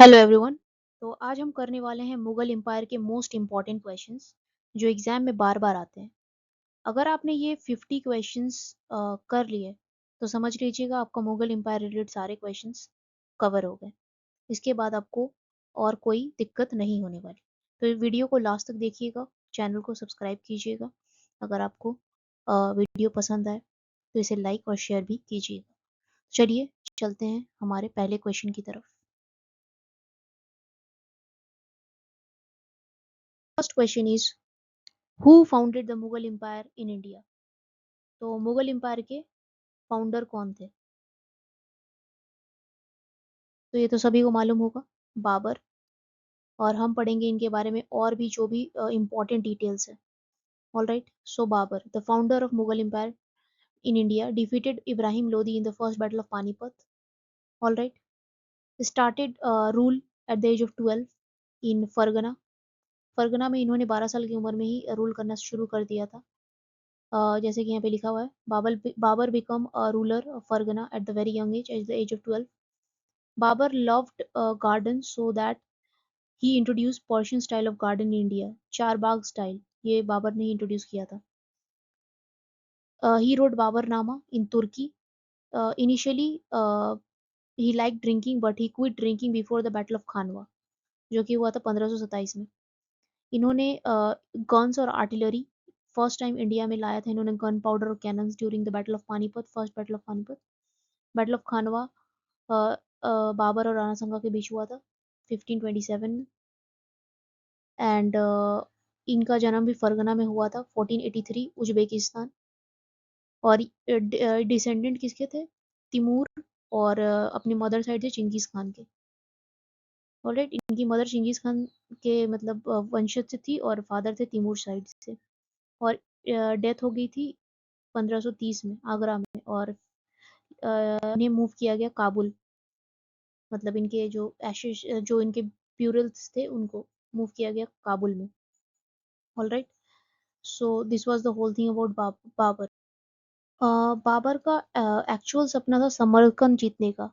Hello everyone. तो आज हम करने वाले हैं मुगल एम्पायर के मोस्ट इम्पॉर्टेंट क्वेश्चंस जो एग्जाम में बार बार आते हैं। अगर आपने ये 50 क्वेश्चंस कर लिए तो समझ लीजिएगा आपका मुगल एम्पायर रिलेटेड सारे क्वेश्चंस कवर हो गए। इसके बाद आपको और कोई दिक्कत नहीं होने वाली। तो ये वीडियो को लास्ट तक देखिएगा, चैनल को सब्सक्राइब कीजिएगा। अगर आपको वीडियो पसंद आए तो इसे लाइक और शेयर भी कीजिएगा। चलिए चलते हैं हमारे पहले क्वेश्चन की तरफ। First question is who founded the Mughal empire in India. तो मुगल एम्पायर के फाउंडर कौन थे? तो ये तो सभी को मालूम होगा, बाबर। और हम पढ़ेंगे इनके बारे में और भी जो भी इम्पोर्टेंट डिटेल्स है। All right, so Babar the founder of Mughal empire in India defeated Ibrahim Lodi in the first battle of Panipat. All right, started rule at the age of 12 in Fergana. Fergana में इन्होंने 12 साल की उम्र में ही रूल करना शुरू कर दिया था। जैसे कि यहाँ पे लिखा हुआ है, Babar become a ruler of Fergana at the very young age the age of 12। Babar loved gardens so that he introduced Persian style of garden in India, Charbagh style ये बाबर ने इंट्रोड्यूस किया था। He wrote Babarnama in Turkey. Initially, he liked drinking, but he quit drinking before the Battle of Khanwa, जो कि हुआ था 1527 में। इन्होंने गन्स और आर्टिलरी फर्स्ट टाइम इंडिया में लाया था। इन्होंने गन पाउडर और cannons during the battle of Panipat, first battle of Panipat. Battle of Khanwa Babur और राणा संगा के बीच हुआ था 1527 में। एंड इनका जन्म भी फरगना में हुआ था 1483 उज्बेकिस्तान। और डिसेंडेंट किसके थे? तिमूर और अपनी मदर साइड से चिंगीज खान के। ऑलराइट, इनकी मदर चिंगीज खान के मतलब वंशज से थी और फादर थे तिमूर साइड से। और डेथ हो गई थी 1530 में आगरा में। और इन्हें मूव किया गया काबुल, मतलब इनके जो एशेस जो इनके प्यूरल्स थे उनको मूव किया गया काबुल में। Alright, so this was the whole thing about Babar. Babar का एक्चुअल सपना था समरकंद जीतने का,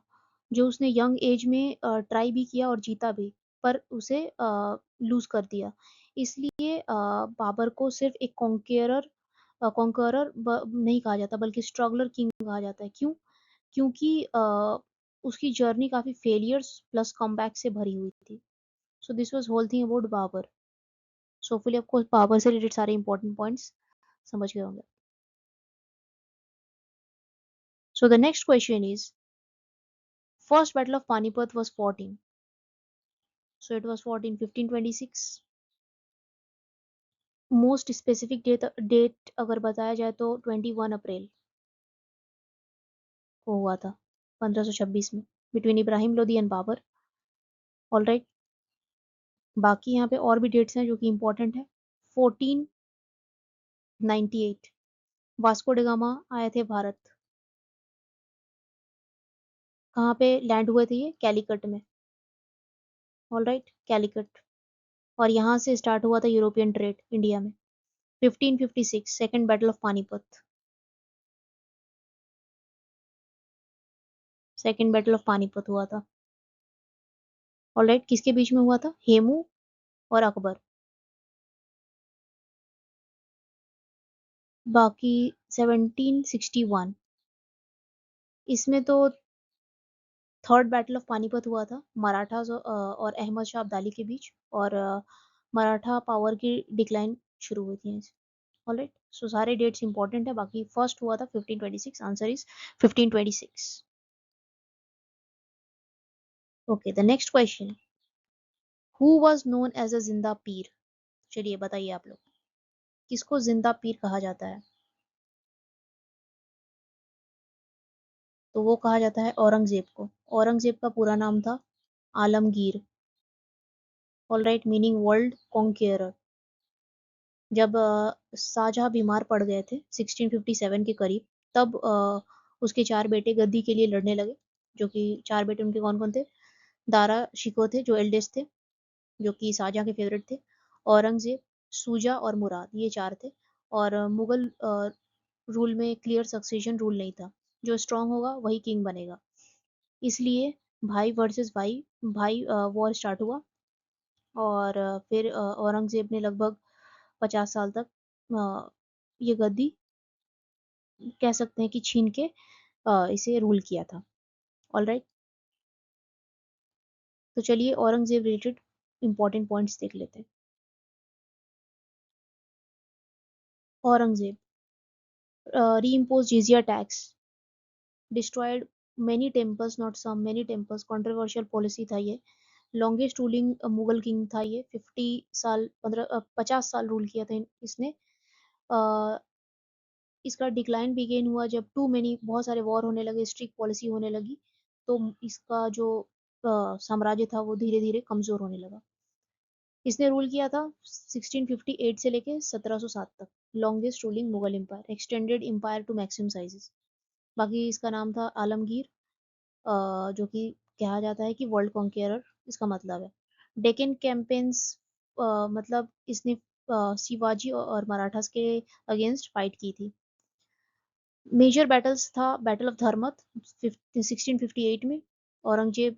जो उसने यंग एज में ट्राई भी किया और जीता भी, पर उसे लूज कर दिया। इसलिए बाबर को सिर्फ एक कॉन्करर नहीं कहा जाता बल्कि स्ट्रगलर किंग कहा जाता है। क्यों? क्योंकि उसकी जर्नी काफी फेलियर्स प्लस कमबैक से भरी हुई थी। So this was whole thing about Babar. So hopefully आपको बाबर से रिलेटेड सारे इंपॉर्टेंट पॉइंट्स समझ गए होंगे। So the next question is, first battle of Panipat was fought in. So it was fought in 1526. Most specific date अगर बताया जाए तो 21 अप्रैल को हुआ था 1526 में, between Ibrahim Lodi and Babar. All right, बाकी यहाँ पे और भी डेट्स हैं जो कि इंपॉर्टेंट है। 1498 वास्को डिगामा आए थे भारत। कहाँ पे लैंड हुए थे ये? कैलिकट में। All right, Calicut. और यहाँ से स्टार्ट हुआ था यूरोपियन ट्रेड इंडिया में। 1556 second battle of Panipat. Second battle of Panipat हुआ था। ऑलराइट, किसके बीच में हुआ था? हेमू और अकबर। बाकी 1761, इसमें तो थर्ड बैटल ऑफ पानीपत हुआ था मराठा और अहमद शाह अब्दाली के बीच। और मराठा पावर की डिक्लाइन शुरू हुई थी। ऑलराइट, सो सारे डेट्स इंपॉर्टेंट है। बाकी फर्स्ट हुआ था 1526, answer is 1526। Okay, the next question, who was known as a Zinda Pir. चलिए बताइए आप लोग, किसको जिंदा पीर कहा जाता है? तो वो कहा जाता है औरंगजेब को। औरंगजेब का पूरा नाम था Alamgir. All right, meaning world conqueror. जब शाहजहां बीमार पड़ गए थे 1657 के करीब, तब उसके चार बेटे गद्दी के लिए लड़ने लगे। जो कि चार बेटे उनके कौन कौन थे? दारा शिको थे जो एल्डेस्ट थे, जो कि शाहजहां के फेवरेट थे। औरंगजेब, सूजा और मुराद, ये चार थे। और मुगल रूल में क्लियर सक्सेशन रूल नहीं था, जो स्ट्रांग होगा वही किंग बनेगा। इसलिए भाई वर्सेस भाई, भाई वॉर स्टार्ट हुआ। और फिर औरंगज़ेब ने लगभग 50 साल तक ये गद्दी कह सकते हैं कि छीन के इसे रूल किया था। ऑलराइट, तो चलिए औरंगज़ेब रिलेटेड इंपॉर्टेंट पॉइंट्स देख लेते हैं। Aurangzeb reimpose jizya tax, destroyed many temples, not some, many temples, controversial policy था ये। लॉन्गेस्ट रूलिंग मुगल किंग था ये, 50 साल रूल किया था इसने। अ, इसका डिक्लाइन बिगेन हुआ जब टू मेनी बहुत सारे वॉर होने लगे, स्ट्रिक्ट पॉलिसी होने लगी, तो इसका जो साम्राज्य था वो धीरे धीरे कमजोर होने लगा। इसने रूल किया था 1658 से लेके 1707 तक, longest ruling Mughal empire, extended empire to maximum sizes. बाकी इसका नाम था आलमगीर, जो कि कहा जाता है कि वर्ल्ड कॉन्केरर इसका मतलब है। डेक्कन कैंपेन्स, मतलब इसने शिवाजी और मराठास के अगेंस्ट फाइट की थी। मेजर बैटल्स था बैटल ऑफ धर्मत 1658 में, औरंगजेब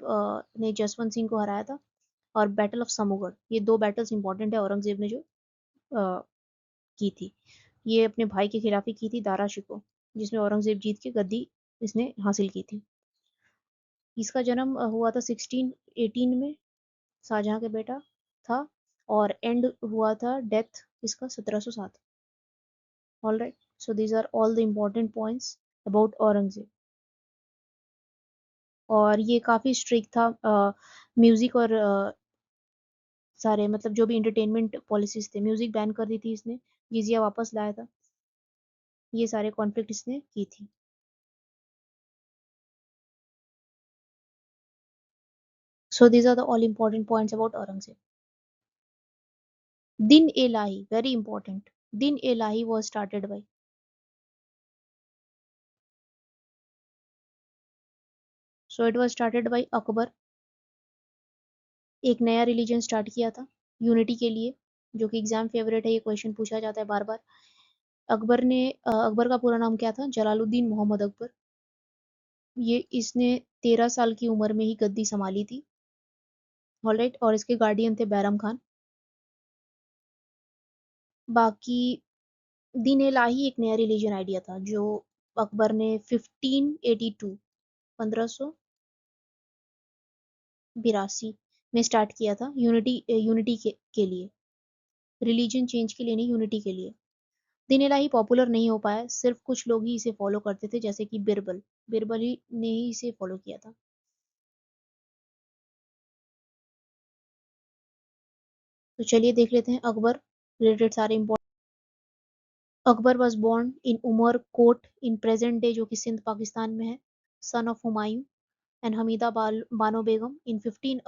ने जसवंत सिंह को हराया था। और बैटल ऑफ समूगढ़, ये दो बैटल्स इंपॉर्टेंट है औरंगजेब ने जो अ, की थी। ये अपने भाई के खिलाफ ही की थी, दारा शिकोह, जिसमें औरंगजेब जीत के गद्दी इसने हासिल की थी। इसका जन्म हुआ था 1618 में, शाहजहां के बेटा था। और एंड हुआ था डेथ इसका 1707। All right, so these are all the important points about Aurangzeb. और ये काफ़ी स्ट्रिक्ट था म्यूज़िक और सारे मतलब जो भी एंटरटेनमेंट पॉलिसीज थे, म्यूज़िक बैन कर दी थी इसने, जिजिया वापस लाया था, ये सारे कॉन्फ्लिक्ट इसने की थी। So these are the all important points about Aurangzeb. Din i Ilahi, very important, Din i Ilahi was started by, so it was started by Akbar. एक नया रिलीजन स्टार्ट किया था यूनिटी के लिए, जो कि एग्जाम फेवरेट है, ये क्वेश्चन पूछा जाता है बार बार। अकबर का पूरा नाम क्या था? जलालुद्दीन मोहम्मद अकबर। ये इसने 13 साल की उम्र में ही गद्दी संभाली थी। ऑलराइट, और इसके गार्डियन थे बैरम खान। बाकी दीन इलाही एक नया रिलीजन आइडिया था जो अकबर ने 1582 1582 में स्टार्ट किया था, यूनिटी के लिए, रिलीजन चेंज के लिए नहीं, यूनिटी के लिए। दीन इलाही पॉपुलर नहीं हो पाया, सिर्फ कुछ लोग ही इसे फॉलो करते थे, जैसे कि बिरबल, बिरबल ही ने ही इसे फॉलो किया था। तो चलिए देख लेते हैं अकबर रिलेटेड सारे important. Akbar was born in Umerkot in present day, जो कि सिंध पाकिस्तान में है, son of Humayun and Hamida Banu Begum, in 15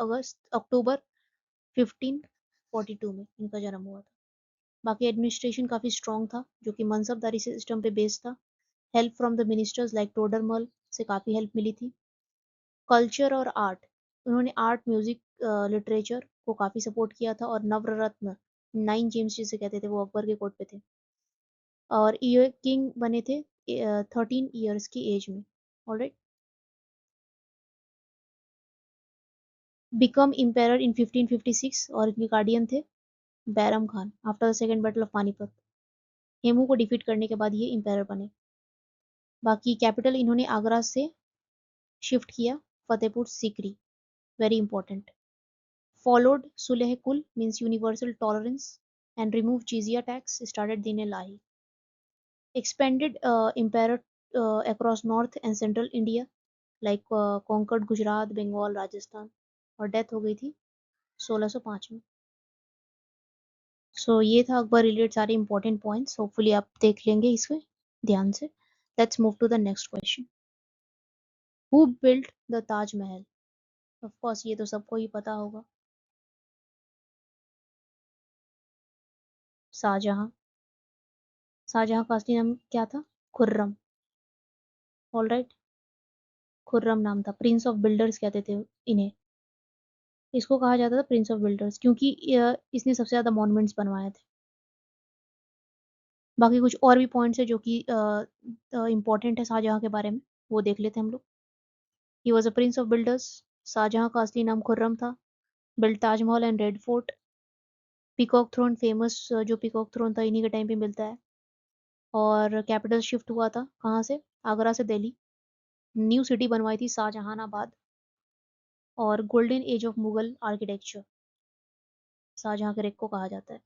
October 1542 में इनका जन्म हुआ था। बाकी एडमिनिस्ट्रेशन काफ़ी स्ट्रॉन्ग था, जो कि मनसबदारी सिस्टम पे बेस्ड था। Help from the ministers like Todarmal से काफ़ी हेल्प मिली थी। कल्चर और आर्ट, उन्होंने आर्ट, म्यूजिक, लिटरेचर को काफ़ी सपोर्ट किया था। और नवरत्न, 9 जेम्स जिसे कहते थे, वो अकबर के कोर्ट पे थे। और ये किंग बने थे 13 ईयर्स की एज में। ऑलराइट, बिकम इम्पेरर इन 1556, और इनके गार्डियन थे Bairam Khan after the second battle of Panipat. Hemu को डिफीट करने के बाद ये इम्पेरर बने। बाकी कैपिटल इन्होंने आगरा से शिफ्ट किया, Fatehpur Sikri, very important. Followed Sulh Kul means universal tolerance and remove jizya tax, started Din Ilahi. Expanded empire across north and central India, like conquered Gujarat, Bengal, Rajasthan. और डेथ हो गई थी 1605 में। सो ये था अकबर रिलेटेड सारे इंपॉर्टेंट पॉइंट्स, होपफुली आप देख लेंगे इसमें ध्यान से। Let's move to the next question. Who built the Taj Mahal? Of course ये तो सबको ही पता होगा, शाहजहां। शाहजहां का असली नाम क्या था? खुर्रम। ऑल राइट, खुर्रम नाम था, प्रिंस ऑफ बिल्डर्स कहते थे इन्हें। इसको कहा जाता था प्रिंस ऑफ बिल्डर्स क्योंकि इसने सबसे ज्यादा मॉन्यूमेंट्स बनवाए थे। बाकी कुछ और भी पॉइंट्स है जो कि इंपॉर्टेंट है शाहजहां के बारे में, वो देख लेते हैं हम लोग। He was a prince of builders, Shah Jahan का असली नाम खुर्रम था। Build Taj Mahal and red fort. Peacock throne famous, जो पीकॉक थ्रोन था इन्हीं के टाइम पे मिलता है। और कैपिटल शिफ्ट हुआ था कहाँ से? आगरा से दिल्ली। न्यू सिटी बनवाई थी शाहजहानाबाद। और golden age of Mughal architecture Shah Jahan के रेक को कहा जाता है।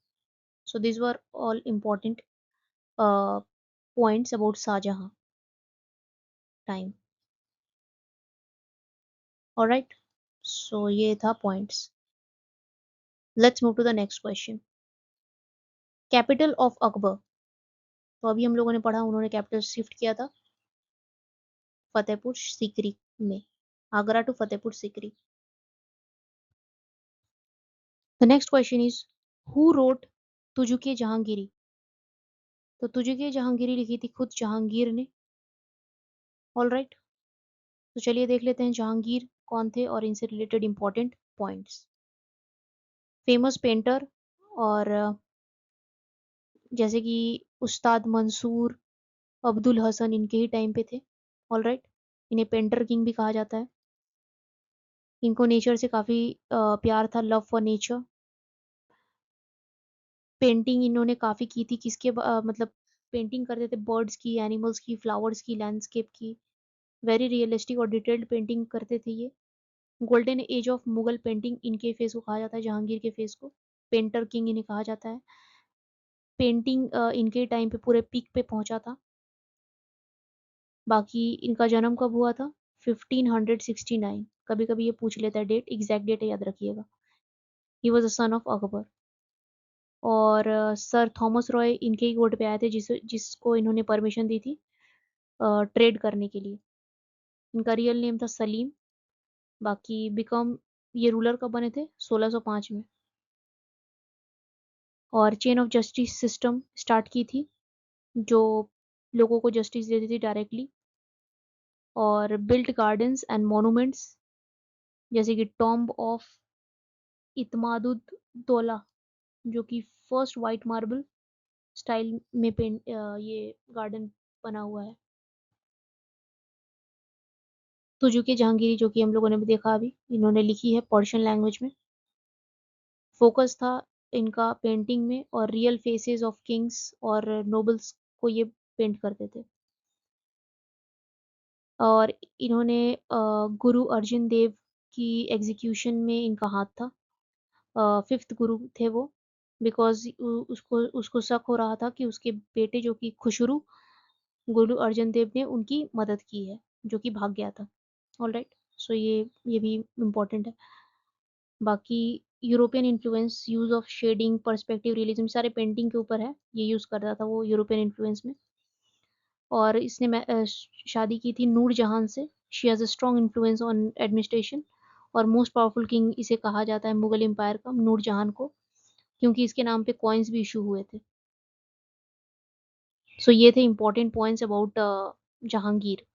So this were all important points about Shah Jahan time. All right, so ये था points. Let's move to the next question. Capital of Akbar. तो अभी हम लोगों ने पढ़ा उन्होंने कैपिटल शिफ्ट किया था फतेहपुर सीकरी में, Agra to Fatehpur Sikri. The next question is who wrote Tuzuk-e Jahangiri. तो तुजुके जहांगीरी लिखी थी खुद जहांगीर ने। ऑल राइट, तो चलिए देख लेते हैं जहांगीर कौन थे और इनसे related important points. Famous painter, और जैसे कि उस्ताद मंसूर, अब्दुल हसन इनके ही टाइम पे थे। ऑल राइट, इन्हें पेंटर किंग भी कहा जाता है। इनको नेचर से काफ़ी प्यार था, लव फॉर नेचर। पेंटिंग इन्होंने काफ़ी की थी, किसके मतलब पेंटिंग करते थे बर्ड्स की, एनिमल्स की, फ्लावर्स की, लैंडस्केप की। वेरी रियलिस्टिक और डिटेल्ड पेंटिंग करते थे ये। Golden age of Mughal painting इनके फेस को कहा जाता है, जहांगीर के फेस को। पेंटर किंग इन्हें कहा जाता है। पेंटिंग इनके टाइम पे पूरे पीक पे पहुंचा था। बाकी इनका जन्म कब हुआ था? 1569। कभी कभी ये पूछ लेता है डेट, एग्जैक्ट डेट याद रखिएगा। ही was a son of Akbar. और सर थॉमस रॉय इनके ही कोर्ट पे आए थे, जिसको इन्होंने परमिशन दी थी ट्रेड करने के लिए। इनका रियल नेम था सलीम। बाकी बिकम ये रूलर कब बने थे? 1605 में। और chain of justice system start की थी, जो लोगों को जस्टिस देती थी डायरेक्टली। और बिल्ट गार्डन्स एंड मॉन्यूमेंट्स, जैसे कि टॉम्ब ऑफ इतमादुद दौला, जो कि फर्स्ट वाइट मार्बल स्टाइल में ये गार्डन बना हुआ है। तुजुकी जहांगीरी, जो कि हम लोगों ने भी देखा अभी, इन्होंने लिखी है पर्शियन लैंग्वेज में। फोकस था इनका पेंटिंग में, और रियल फेसेस ऑफ किंग्स और नोबल्स को ये पेंट करते थे। और इन्होंने गुरु अर्जुन देव की एग्जीक्यूशन में इनका हाथ था। फिफ्थ गुरु थे वो, बिकॉज उसको उसको शक हो रहा था कि उसके बेटे जो कि खुसरू, गुरु अर्जन देव ने उनकी मदद की है, जो कि भाग गया था। ऑल राइट, सो ये भी इम्पोर्टेंट है। बाकी European influence, use of shading, perspective realism, सारे पेंटिंग के ऊपर है। ये यूज कर रहा था वो यूरोपियन इन्फ्लुएंस में। और इसने शादी की थी नूर जहान से। She has a strong influence on administration. और मोस्ट पावरफुल किंग इसे कहा जाता है मुगल एम्पायर का, नूर जहान को, क्योंकि इसके नाम पे कॉइन्स भी इशू हुए थे। सो ये थे important points about Jahangir.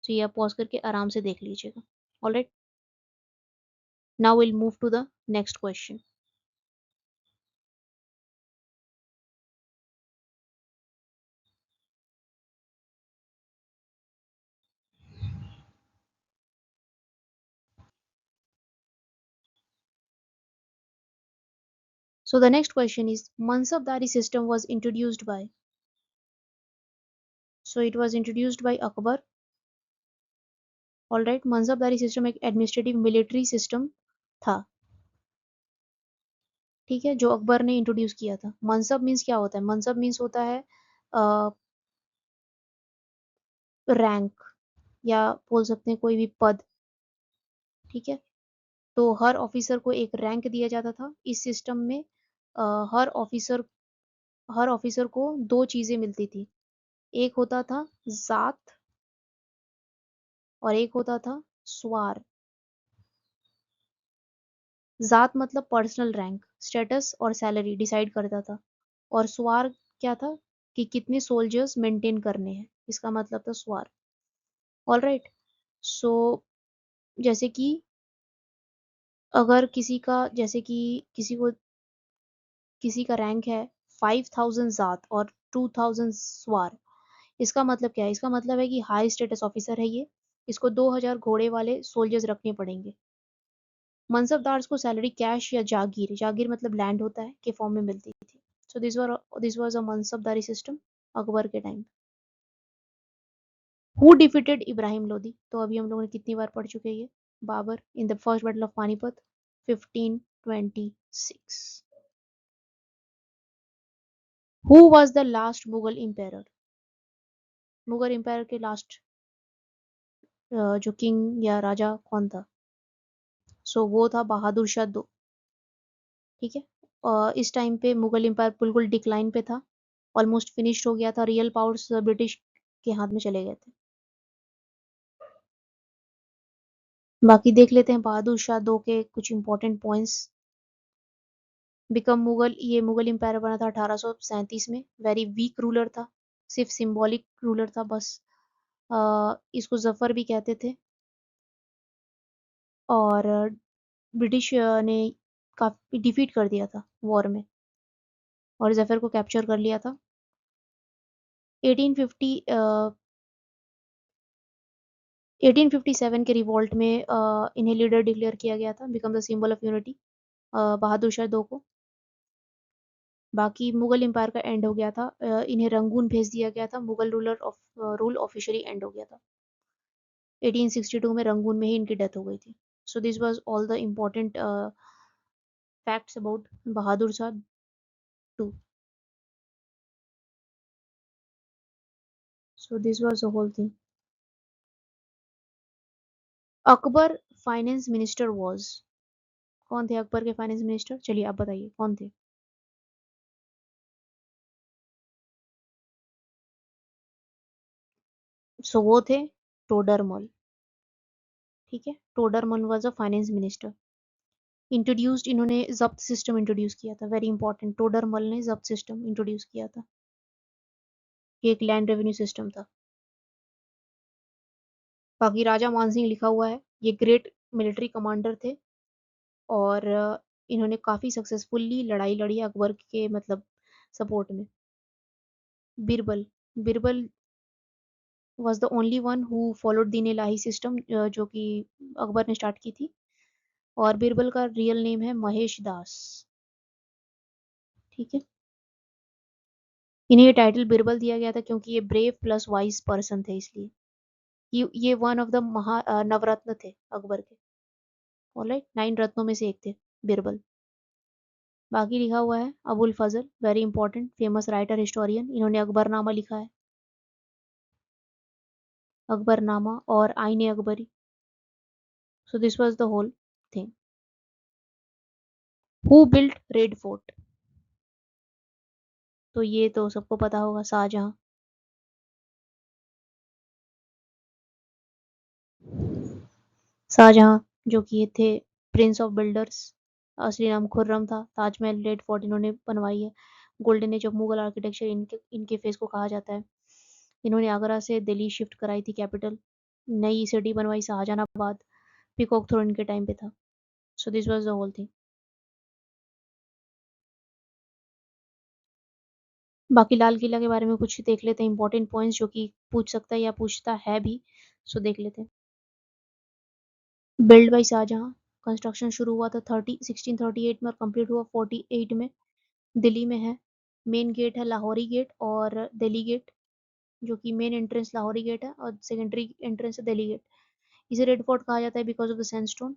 So ये आप पॉज करके आराम से देख लीजिएगा। Alright, now will move to the next question. So the next question is Mansabdari system was introduced by. So it was introduced by Akbar. All right, Mansabdari system एक administrative military system था, ठीक है, जो अकबर ने introduce किया था। मनसब means क्या होता है? मनसब मीन्स होता है रैंक, या बोल सकते हैं कोई भी पद, ठीक है। तो हर ऑफिसर को एक रैंक दिया जाता था इस सिस्टम में। हर ऑफिसर को दो चीजें मिलती थी। एक होता था जात, और एक होता था स्वार। जात मतलब पर्सनल रैंक, स्टेटस और सैलरी डिसाइड करता था। और स्वार क्या था? कि कितने सोल्जर्स मेंटेन करने हैं, इसका मतलब था स्वार। ऑल राइट, सो जैसे कि अगर किसी का, जैसे कि किसी का रैंक है 5000 जात और 2000 स्वार, इसका मतलब क्या है? इसका मतलब है कि हाई स्टेटस ऑफिसर है ये, इसको 2000 घोड़े वाले सोल्जर्स रखने पड़ेंगे। मनसबदार्स को सैलरी कैश या जागीर, जागीर मतलब लैंड होता है, के फॉर्म में मिलती थी। So this was a mansabdari system Akbar के time. Who defeated Ibrahim Lodi, तो अभी हम लोगों ने कितनी बार पढ़ चुके हैं ये, Babur in the first battle of Panipat 1526। Who was the last Mughal empire, Mughal empire के लास्ट जो किंग या राजा कौन था? सो वो था बहादुर शाह दो। ठीक है, इस टाइम पे मुगल एम्पायर बिल्कुल डिक्लाइन पे था, ऑलमोस्ट फिनिश्ड हो गया था, रियल पावर्स ब्रिटिश के हाथ में चले गए थे। बाकी देख लेते हैं बहादुर शाह दो के कुछ इंपॉर्टेंट पॉइंट्स। बिकम मुगल, ये मुगल एम्पायर बना था 1837 में। वेरी वीक रूलर था, सिर्फ सिंबॉलिक रूलर था बस। इसको जफर भी कहते थे, और ब्रिटिश ने काफी डिफीट कर दिया था वॉर में, और जफर को कैप्चर कर लिया था। 1857 के रिवॉल्ट में इन्हें लीडर डिक्लेयर किया गया था, become the symbol of unity, Bahadur Shah दो को। बाकी मुगल एम्पायर का एंड हो गया था, इन्हें रंगून भेज दिया गया था, मुगल रूल ऑफिशियली एंड हो गया था। 1862 में रंगून में ही इनकी डेथ हो गई थी। So this was all the important facts about Bahadur Shah two. So this was the whole thing. Akbar finance minister was, कौन थे अकबर के फाइनेंस मिनिस्टर? चलिए आप बताइए कौन थे। सो वो थे टोडरमल। ठीक है, Todarmal was a finance minister. Introduced, इन्होंने जब्त सिस्टम इंट्रोड्यूस किया था, वेरी इंपॉर्टेंट, टोडरमल ने जब्त सिस्टम इंट्रोड्यूस किया था, ये एक लैंड रेवेन्यू सिस्टम था। बाकी राजा मानसिंह लिखा हुआ है, ये ग्रेट मिलिट्री कमांडर थे, और इन्होंने काफी सक्सेसफुली लड़ाई लड़ी अकबर के मतलब सपोर्ट में। Birbal, Birbal was the only one who followed Deen Ilahi system, जो कि अकबर ने स्टार्ट की थी, और बिरबल का रियल नेम है महेश दास। ठीक है, इन्हें ये टाइटल बिरबल दिया गया था क्योंकि ये ब्रेव प्लस वाइज पर्सन थे, इसलिए ये वन ऑफ द नवरत्न थे अकबर के। ऑलराइट, 9 रत्नों में से एक थे बिरबल। बाकी लिखा हुआ है Abul Fazal, very important, famous writer historian, इन्होंने अकबरनामा लिखा है, अकबरनामा और Ain-i Akbari. So this was the whole thing. Who built Red Fort, तो ये तो सबको पता होगा, शाहजहां। शाहजहां जो कि ये थे प्रिंस ऑफ बिल्डर्स, असली नाम खुर्रम था। ताजमहल रेड फोर्ट इन्होंने बनवाई है, golden age of Mughal architecture इनके फेस को कहा जाता है। इन्होंने आगरा से दिल्ली शिफ्ट कराई थी कैपिटल, नई सिटी बनवाई शाहजहानाबाद, पीकॉक थ्रोन इनके टाइम पे था। So this was the whole thing. बाकी लाल किला के बारे में कुछ देख लेते हैं, इंपॉर्टेंट पॉइंट्स जो कि पूछ सकता है या पूछता है भी। सो देख लेते हैं। बिल्ड बाई शाहजहां, कंस्ट्रक्शन शुरू हुआ था 1638 में और कंप्लीट हुआ 48 में, दिल्ली में है। मेन गेट है लाहौरी गेट और दिल्ली गेट, जो कि मेन एंट्रेंस लाहौरी गेट है और सेकेंडरी एंट्रेंस है दिल्ली गेट। इसे रेड फोर्ट कहा जाता है because of the sandstone,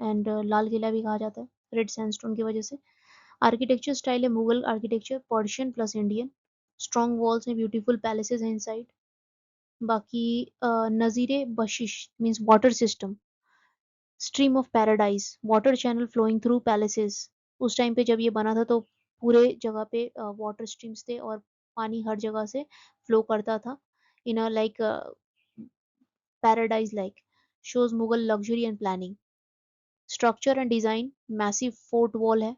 and Lal Qila भी कहा जाता है रेड सैंडस्टोन की वजह से। आर्किटेक्चर स्टाइल है Mughal architecture, Persian plus Indian. Strong walls हैं, ब्यूटीफुल पैलेसेस हैं इनसाइड। बाकी Nahr-e Behisht means water system, stream of paradise, water channel flowing through palaces. उस टाइम पे जब ये बना था तो पूरे जगह पे वाटर स्ट्रीम्स थे और पानी हर जगह से फ्लो करता था in a like paradise like, shows Mughal luxury and planning. Structure and design, massive fort wall है,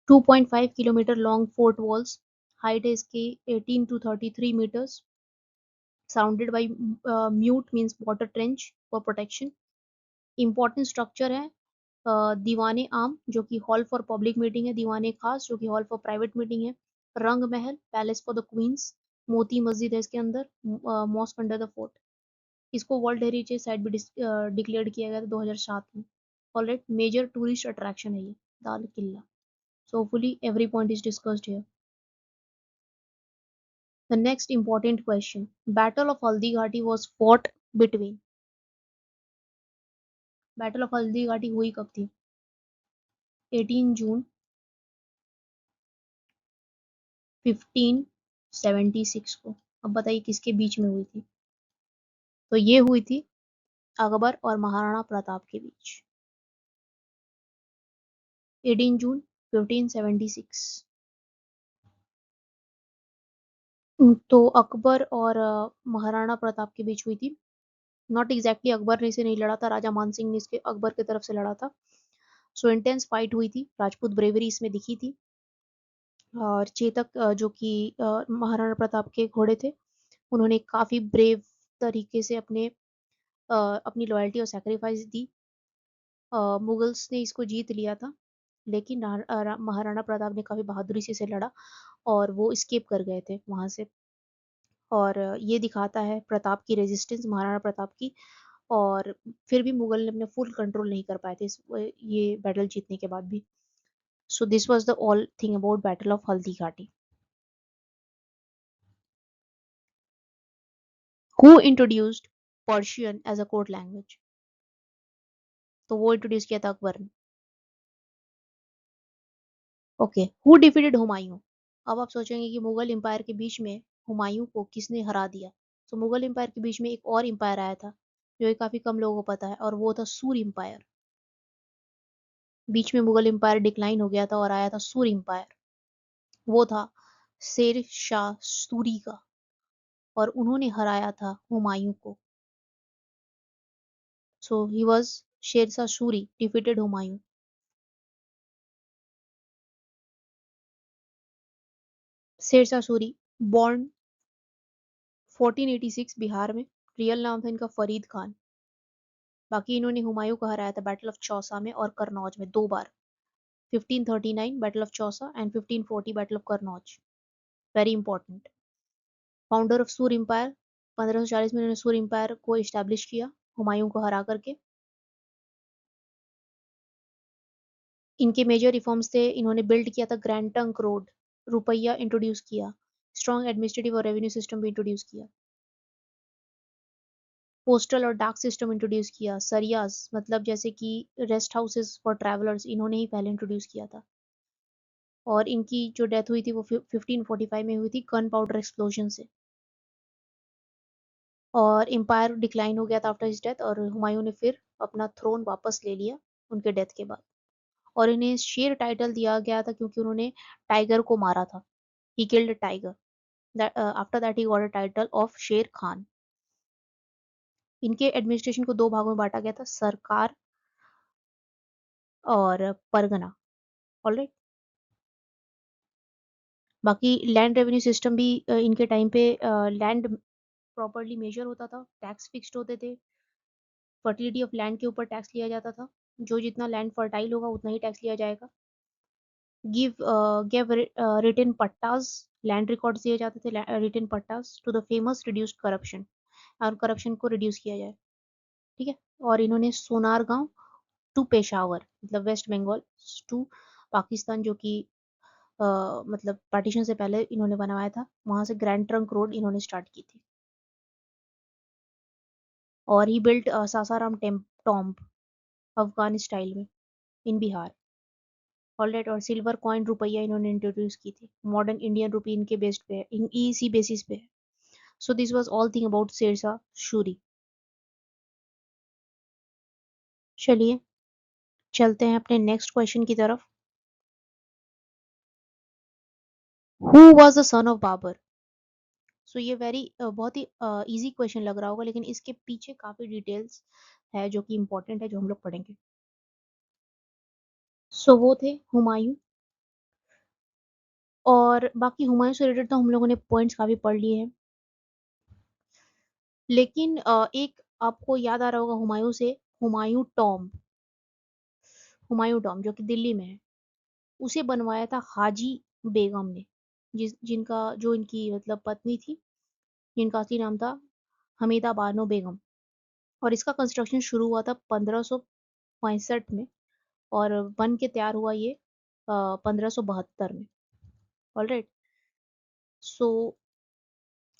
2.5 kilometre long fort walls, height है इसकी 18 to 33 meters, surrounded by moat means water trench for protection. Important structure है दीवाने आम जो कि hall for public meeting है, दीवाने खास जो कि हॉल फॉर प्राइवेट मीटिंग है, रंग महल palace for the queen's, Moti Masjid है इसके अंदर, मॉस्क अंडर द फोर्ट। इसको वर्ल्ड हेरिटेज साइट भी डिक्लेयर किया गया था 2007 में। ऑलराइट, मेजर टूरिस्ट अट्रैक्शन है ये Lal Qila. So hopefully every point is discussed here. The next important question. Battle of Haldighati was fought between. Battle of Haldighati हुई कब थी? 18 जून 1576 को। अब बताइए किसके बीच में हुई थी? तो ये हुई थी अकबर और महाराणा प्रताप के बीच। 18 जून 1576। तो अकबर और महाराणा प्रताप के बीच हुई थी। नॉट एग्जैक्टली अकबर ने इसे नहीं लड़ा था, राजा मान सिंह ने इसके अकबर की तरफ से लड़ा था। सो इंटेंस फाइट हुई थी, राजपूत ब्रेवरी इसमें दिखी थी। और चेतक जो कि महाराणा प्रताप के घोड़े थे, उन्होंने काफी ब्रेव तरीके से अपनी लॉयल्टी और सैक्रिफाइस दी। मुगल्स ने इसको जीत लिया था, लेकिन महाराणा प्रताप ने काफी बहादुरी से इसे लड़ा और वो स्केप कर गए थे वहां से। और ये दिखाता है प्रताप की रेजिस्टेंस, महाराणा प्रताप की। और फिर भी मुगल ने अपने फुल कंट्रोल नहीं कर पाए थे ये बैटल जीतने के बाद भी। So this was the all thing about battle of Haldi Ghati. Who introduced Persian as a court language? तो वो इंट्रोड्यूस किया था अकबर ने। Okay, who defeated Humayun? अब आप सोचेंगे कि मुगल एम्पायर के बीच में हुमायूं को किसने हरा दिया? तो मुगल एम्पायर के बीच में एक और एम्पायर आया था, जो काफी कम लोगों को पता है, और वो था सूर एम्पायर। बीच में मुगल एम्पायर डिक्लाइन हो गया था और आया था सूर एम्पायर। वो था शेर शाह सूरी का, और उन्होंने हराया था हुमायूं को। सो he was Sher Shah Suri defeated Humayun. Sher Shah Suri born 1486 Bihar में। रियल नाम था इनका फरीद खान। बाकी इन्होंने हुमायूं को हराया था बैटल ऑफ चौसा में और करनौज में 2 बार। 1539 battle of Chausa and 1540 battle of Kannauj. Very important. Founder of Sur empire, 1540 में इन्होंने सूर एम्पायर को इस्टेब्लिश किया हुमायूं को हरा करके। इनके मेजर रिफॉर्म्स थे, इन्होंने बिल्ड किया था ग्रैंड ट्रंक रोड, रुपया इंट्रोड्यूस किया, स्ट्रॉन्ग एडमिनिस्ट्रेटिव और रेवेन्यू सिस्टम भी इंट्रोड्यूस किया, पोस्टल और डाक सिस्टम इंट्रोड्यूस किया, सरियाज मतलब जैसे कि रेस्ट हाउसेस फॉर ट्रैवलर्स इन्होंने ही पहले इंट्रोड्यूस किया था। और इनकी जो डेथ हुई थी वो 1545 में हुई थी गन पाउडर एक्सप्लोजन से। और एम्पायर डिक्लाइन हो गया था आफ्टर हिज डेथ, और हुमायूं ने फिर अपना थ्रोन वापस ले लिया उनके डेथ के बाद। और इन्हें शेर टाइटल दिया गया था क्योंकि उन्होंने टाइगर को मारा था। He killed tiger. After that he got a title of शेर खान। इनके एडमिनिस्ट्रेशन को 2 भागों में बांटा गया था, सरकार और परगना। ऑलराइट। बाकी लैंड रेवेन्यू सिस्टम भी इनके टाइम पे लैंड प्रॉपर्ली मेजर होता था, टैक्स फिक्स्ड होते थे, फर्टिलिटी ऑफ लैंड के ऊपर टैक्स लिया जाता था। जो जितना लैंड फर्टाइल होगा उतना ही टैक्स लिया जाएगा। Give written pattas, land records दिए जाते थे written pattas to the famous reduced corruption, और करप्शन को रिड्यूस किया जाए। ठीक है। और इन्होंने सोनार गांव टू पेशावर मतलब वेस्ट बंगाल टू पाकिस्तान, जो कि मतलब पार्टीशन से पहले इन्होंने बनवाया था, वहां से ग्रैंड ट्रंक रोड इन्होंने स्टार्ट की थी। और ही built Sasaram tomb Afghan style में इन बिहार। ऑलराइट। और सिल्वर कॉइन रुपया इन्होंने इंट्रोड्यूस की थी, मॉडर्न इंडियन रुपी इनके बेस्ड पे है, इसी बेसिस पे है। So this was all thing about Sher Shah Suri. चलिए चलते हैं अपने नेक्स्ट क्वेश्चन की तरफ। Who was the son of Babur? So ये बहुत ही इजी क्वेश्चन लग रहा होगा, लेकिन इसके पीछे काफी डिटेल्स है जो कि इंपॉर्टेंट है, जो हम लोग पढ़ेंगे। सो वो थे हुमायूं। और बाकी हुमायूं से रिलेटेड तो हम लोगों ने पॉइंट्स काफी पढ़ लिए हैं, लेकिन एक आपको याद आ रहा होगा हुमायूं से, हुमायूं टॉम्ब। हुमायूं टॉम्ब जो कि दिल्ली में है, उसे बनवाया था हाजी बेगम ने। जिनका जो इनकी मतलब पत्नी थी, जिनका असली नाम था हमीदा बानो बेगम। और इसका कंस्ट्रक्शन शुरू हुआ था 1565 में और बन के तैयार हुआ ये 1572 में। ऑलराइट। सो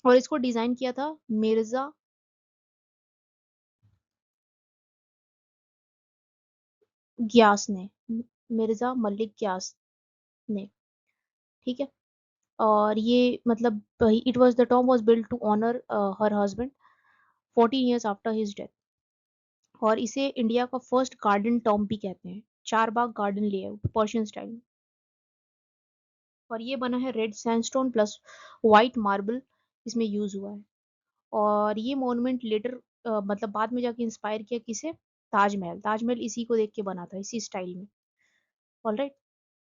और इसको डिजाइन किया था मिर्जा ग्यास ने, मिर्जा मलिक ग्यास ने। ठीक है। और ये मतलब it was the tomb was built to honour her husband 14 years after his death. और इसे इंडिया का फर्स्ट गार्डन टॉम भी कहते हैं। चार बाग गार्डन लेआउट पर्शियन स्टाइल में। और ये बना है red sandstone plus white marble इसमें यूज हुआ है। और ये मॉन्यूमेंट लेटर मतलब बाद में जाके इंस्पायर किया किसे? ताजमहल। ताजमहल इसी को देख के बना था, इसी स्टाइल में। Alright.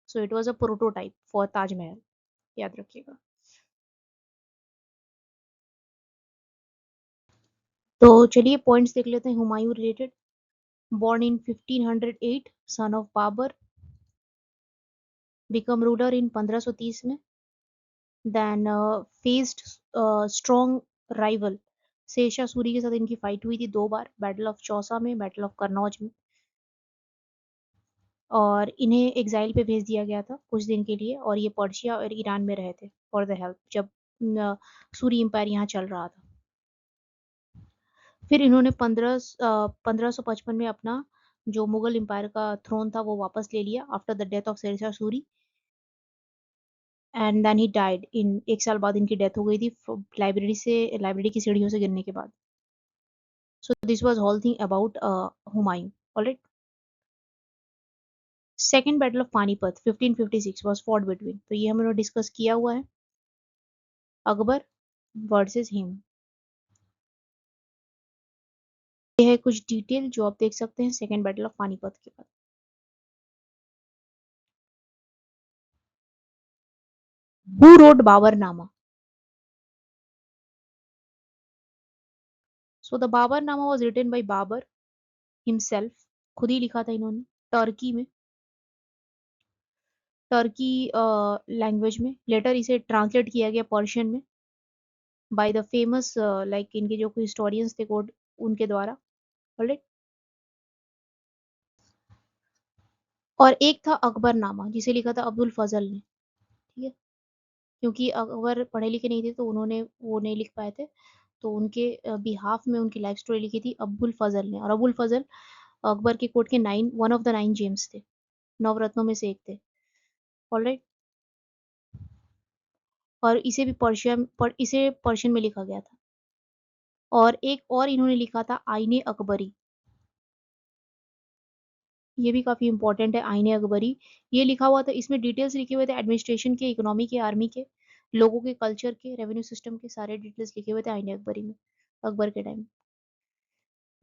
So it was a prototype for Taj Mahal, याद रखिएगा। तो चलिए पॉइंट्स देख लेते हैं Humayun related. born in 1508, son of Babur, become ruler in 1530 में। then faced strong rival Sher Shah Suri के साथ इनकी फाइट हुई थी 2 बार, बैटल ऑफ चौसा में, बैटल ऑफ कन्नौज में। और इन्हें एग्जाइल पे भेज दिया गया था कुछ दिन के लिए और ये पर्शिया और ईरान में रहे थे फॉर द हेल्प, जब सूरी एम्पायर यहाँ चल रहा था। फिर इन्होंने 1555 में अपना जो मुगल एम्पायर का थ्रोन था वो वापस ले लिया after the death of Sher Shah Suri. And then he died in, 1 साल बाद इनकी डेथ हो गई थी लाइब्रेरी की सीढ़ियों से गिरने के बाद। So this was whole thing about Humayun. Alright. Second battle of Panipat 1556 was fought between, तो ये हमने डिस्कस किया हुआ है, अकबर वर्सेस हिम। ये है कुछ डिटेल जो आप देख सकते हैं सेकंड बैटल ऑफ पानीपत के बाद। Who wrote Baburnama? So the Baburnama was written by Babur himself, खुद ही लिखा था इन्होंने, टर्की में, टर्की लैंग्वेज में। लेटर इसे ट्रांसलेट किया गया पर्शियन में बाय द फेमस लाइक इनके जो हिस्टोरियंस थे कोड उनके द्वारा। ऑलराइट। और एक था अकबरनामा जिसे लिखा था अब्दुल फजल ने। ठीक है। क्योंकि अकबर पढ़े लिखे नहीं थे तो उन्होंने वो नहीं लिख पाए थे, तो उनके बिहाफ में उनकी लाइफ स्टोरी लिखी थी अब्दुल फजल ने। और अबुल फजल अकबर के कोर्ट के 1 ऑफ द 9 जेम्स थे, नवरत्नों में से एक थे। ऑलराइट। और इसे पर्शियन में लिखा गया था। और एक और इन्होंने लिखा था आईने अकबरी, ये भी काफी इंपॉर्टेंट है। आईने अकबरी ये लिखा हुआ था, इसमें डिटेल्स लिखे हुए थे एडमिनिस्ट्रेशन के, इकोनॉमी के, आर्मी के, लोगों के, कल्चर के, रेवेन्यू सिस्टम के, सारे डिटेल्स लिखे हुए थे आईने अकबरी में अकबर के टाइम।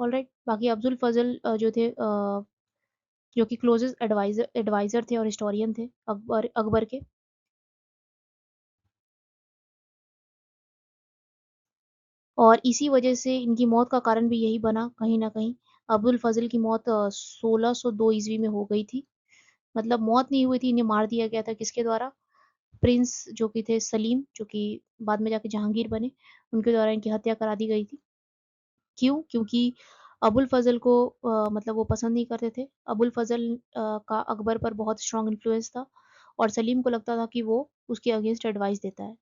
ऑलराइट। बाकी अब्दुल फजल जो थे जो कि क्लोजेस्ट एडवाइजर थे और हिस्टोरियन थे अकबर के। और इसी वजह से इनकी मौत का कारण भी यही बना कहीं ना कहीं। अब्दुल फजल की मौत 1602 ईस्वी में हो गई थी। मतलब मौत नहीं हुई थी, इन्हें मार दिया गया था किसके द्वारा? प्रिंस जो कि थे सलीम, जो कि बाद में जाके जहांगीर बने, उनके द्वारा इनकी हत्या करा दी गई थी। क्यों? क्योंकि अबुल फजल को मतलब वो पसंद नहीं करते थे। अबुल फजल का अकबर पर बहुत स्ट्रॉन्ग इन्फ्लुएंस था और सलीम को लगता था कि वो उसके अगेंस्ट एडवाइस देता है।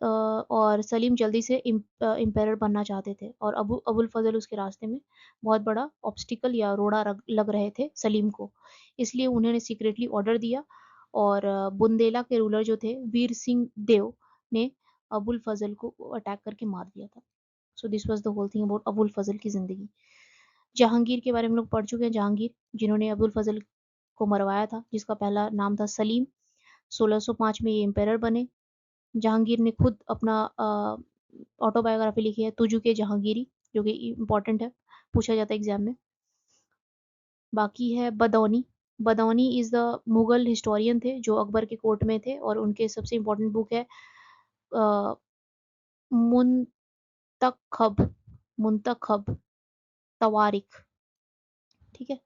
और सलीम जल्दी से एम्पायर बनना चाहते थे और अबुल फजल उसके रास्ते में बहुत बड़ा ऑब्स्टिकल या रोड़ा लग रहे थे सलीम को। इसलिए उन्होंने सीक्रेटली ऑर्डर दिया और बुंदेला के रूलर जो थे वीर सिंह देव ने अबुल फजल को अटैक करके मार दिया था। So this was the whole thing about Abul Fazal की जिंदगी। जहांगीर के बारे में लोग पढ़ चुके हैं, जहांगीर जिन्होंने अबुल फजल को मरवाया था, जिसका पहला नाम था सलीम। 1605 में ये एम्पायर बने। जहांगीर ने खुद अपना ऑटोबायोग्राफी लिखी है तुजु के जहांगीरी, जो कि इम्पोर्टेंट है, पूछा जाता है एग्जाम में। बाकी है बदौनी। बदौनी इज द मुगल हिस्टोरियन थे जो अकबर के कोर्ट में थे और उनके सबसे इम्पोर्टेंट बुक है मुंतखब, मुंतखब तवारिख। ठीक है।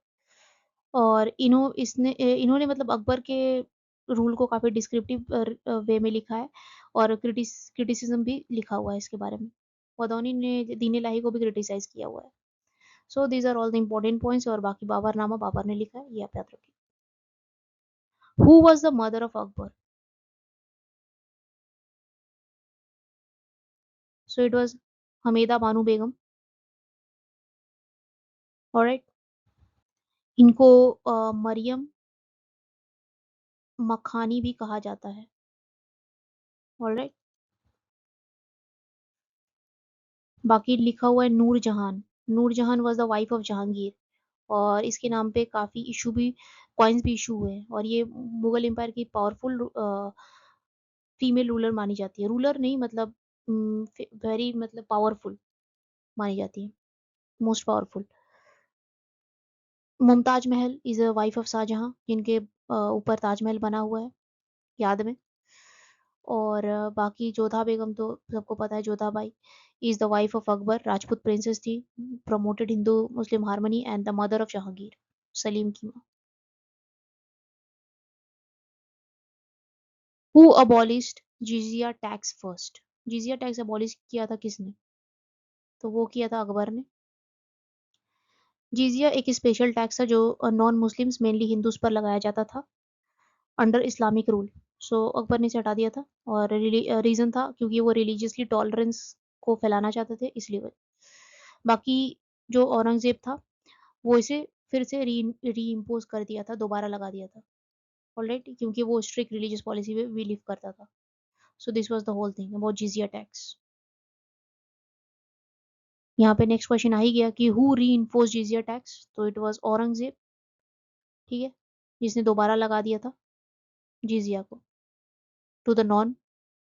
और इन्होंने मतलब अकबर के रूल को काफ़ी डिस्क्रिप्टिव वे में लिखा है और क्रिटिसिज्म भी लिखा हुआ है इसके बारे में। वदौनी ने दीन इलाही को भी क्रिटिसाइज़ किया हुआ है। So these are all the important points और बाकी बाबरनामा बाबर ने लिखा है, ये आप याद रखिए। Who was the mother of Akbar? So it was Hamida Banu Begum, alright? इनको मरियम मखानी भी कहा जाता है, ऑलराइट? बाकी लिखा हुआ है Nur Jahan. Nur Jahan was the wife of Jahangir और इसके नाम पे काफ़ी इश्यू भी कॉइन्स भी इश्यू हुए हैं और ये मुगल एम्पायर की पावरफुल फीमेल रूलर मानी जाती है। रूलर नहीं मतलब वेरी मतलब पावरफुल मानी जाती है, most powerful. Mumtaz Mahal is a wife of Shah Jahan जिनके ऊपर ताजमहल बना हुआ है याद में। और बाकी जोधा बेगम तो सबको पता है, Jodha Bai is the wife of Akbar, Rajput princess थी, promoted Hindu Muslim harmony and the mother of Jahangir, Salim की माँ। Who abolished jizya tax first? Jizya tax abolish किया था किसने? तो वो किया था अकबर ने। जिजिया एक स्पेशल टैक्स था जो नॉन मुस्लिम्स मेनली हिंदूज पर लगाया जाता था अंडर इस्लामिक रूल। सो अकबर ने इसे हटा दिया था और रीजन था क्योंकि वो रिलीजियसली टॉलरेंस को फैलाना चाहते थे इसलिए बाकी जो औरंगजेब था वो इसे फिर से री इम्पोज कर दिया था, दोबारा लगा दिया था, ऑलराइट, क्योंकि वो स्ट्रिक्ट रिलीजियस पॉलिसी में बिलीव करता था। So this was the whole thing about जिजिया टैक्स। यहाँ पे नेक्स्ट क्वेश्चन आ ही गया कि who reinforce jizya tax? तो इट वाज औरंगजेब, ठीक है, जिसने दोबारा लगा दिया था जिजिया को to the non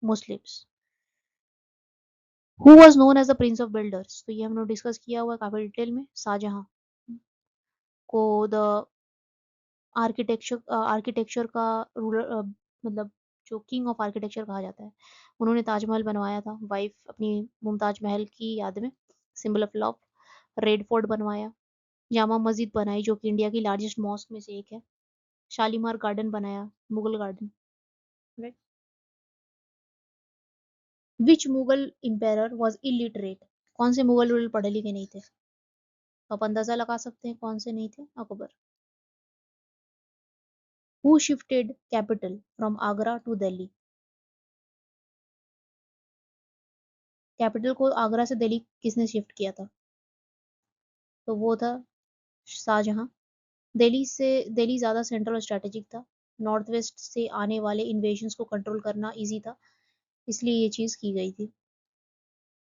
Muslims. Who was known as the prince of builders? तो ये हमने डिस्कस किया हुआ है काफी डिटेल में। शाहजहां को द आर्किटेक्चर का रूलर मतलब जो किंग ऑफ आर्किटेक्चर कहा जाता है, उन्होंने ताजमहल बनवाया था वाइफ अपनी मुमताज महल की याद में, symbol of love. Red fort बनवाया, जामा मस्जिद बनाई जो कि इंडिया की लार्जेस्ट मॉस्क में से एक है, शालीमार गार्डन बनाया, Mughal garden, right. Which Mughal empire was illiterate? कौन से मुगल रूलर पढ़े लिखे नहीं थे? तो आप अंदाजा लगा सकते हैं कौन से नहीं थे, Akbar. Who shifted capital from Agra to Delhi? Capital को आगरा से दिल्ली किसने शिफ्ट किया था? तो वो था शाहजहां। दिल्ली ज़्यादा सेंट्रल और स्ट्रेटेजिक था, नॉर्थ वेस्ट से आने वाले इन्वेजन्स को कंट्रोल करना इजी था, इसलिए ये चीज़ की गई थी।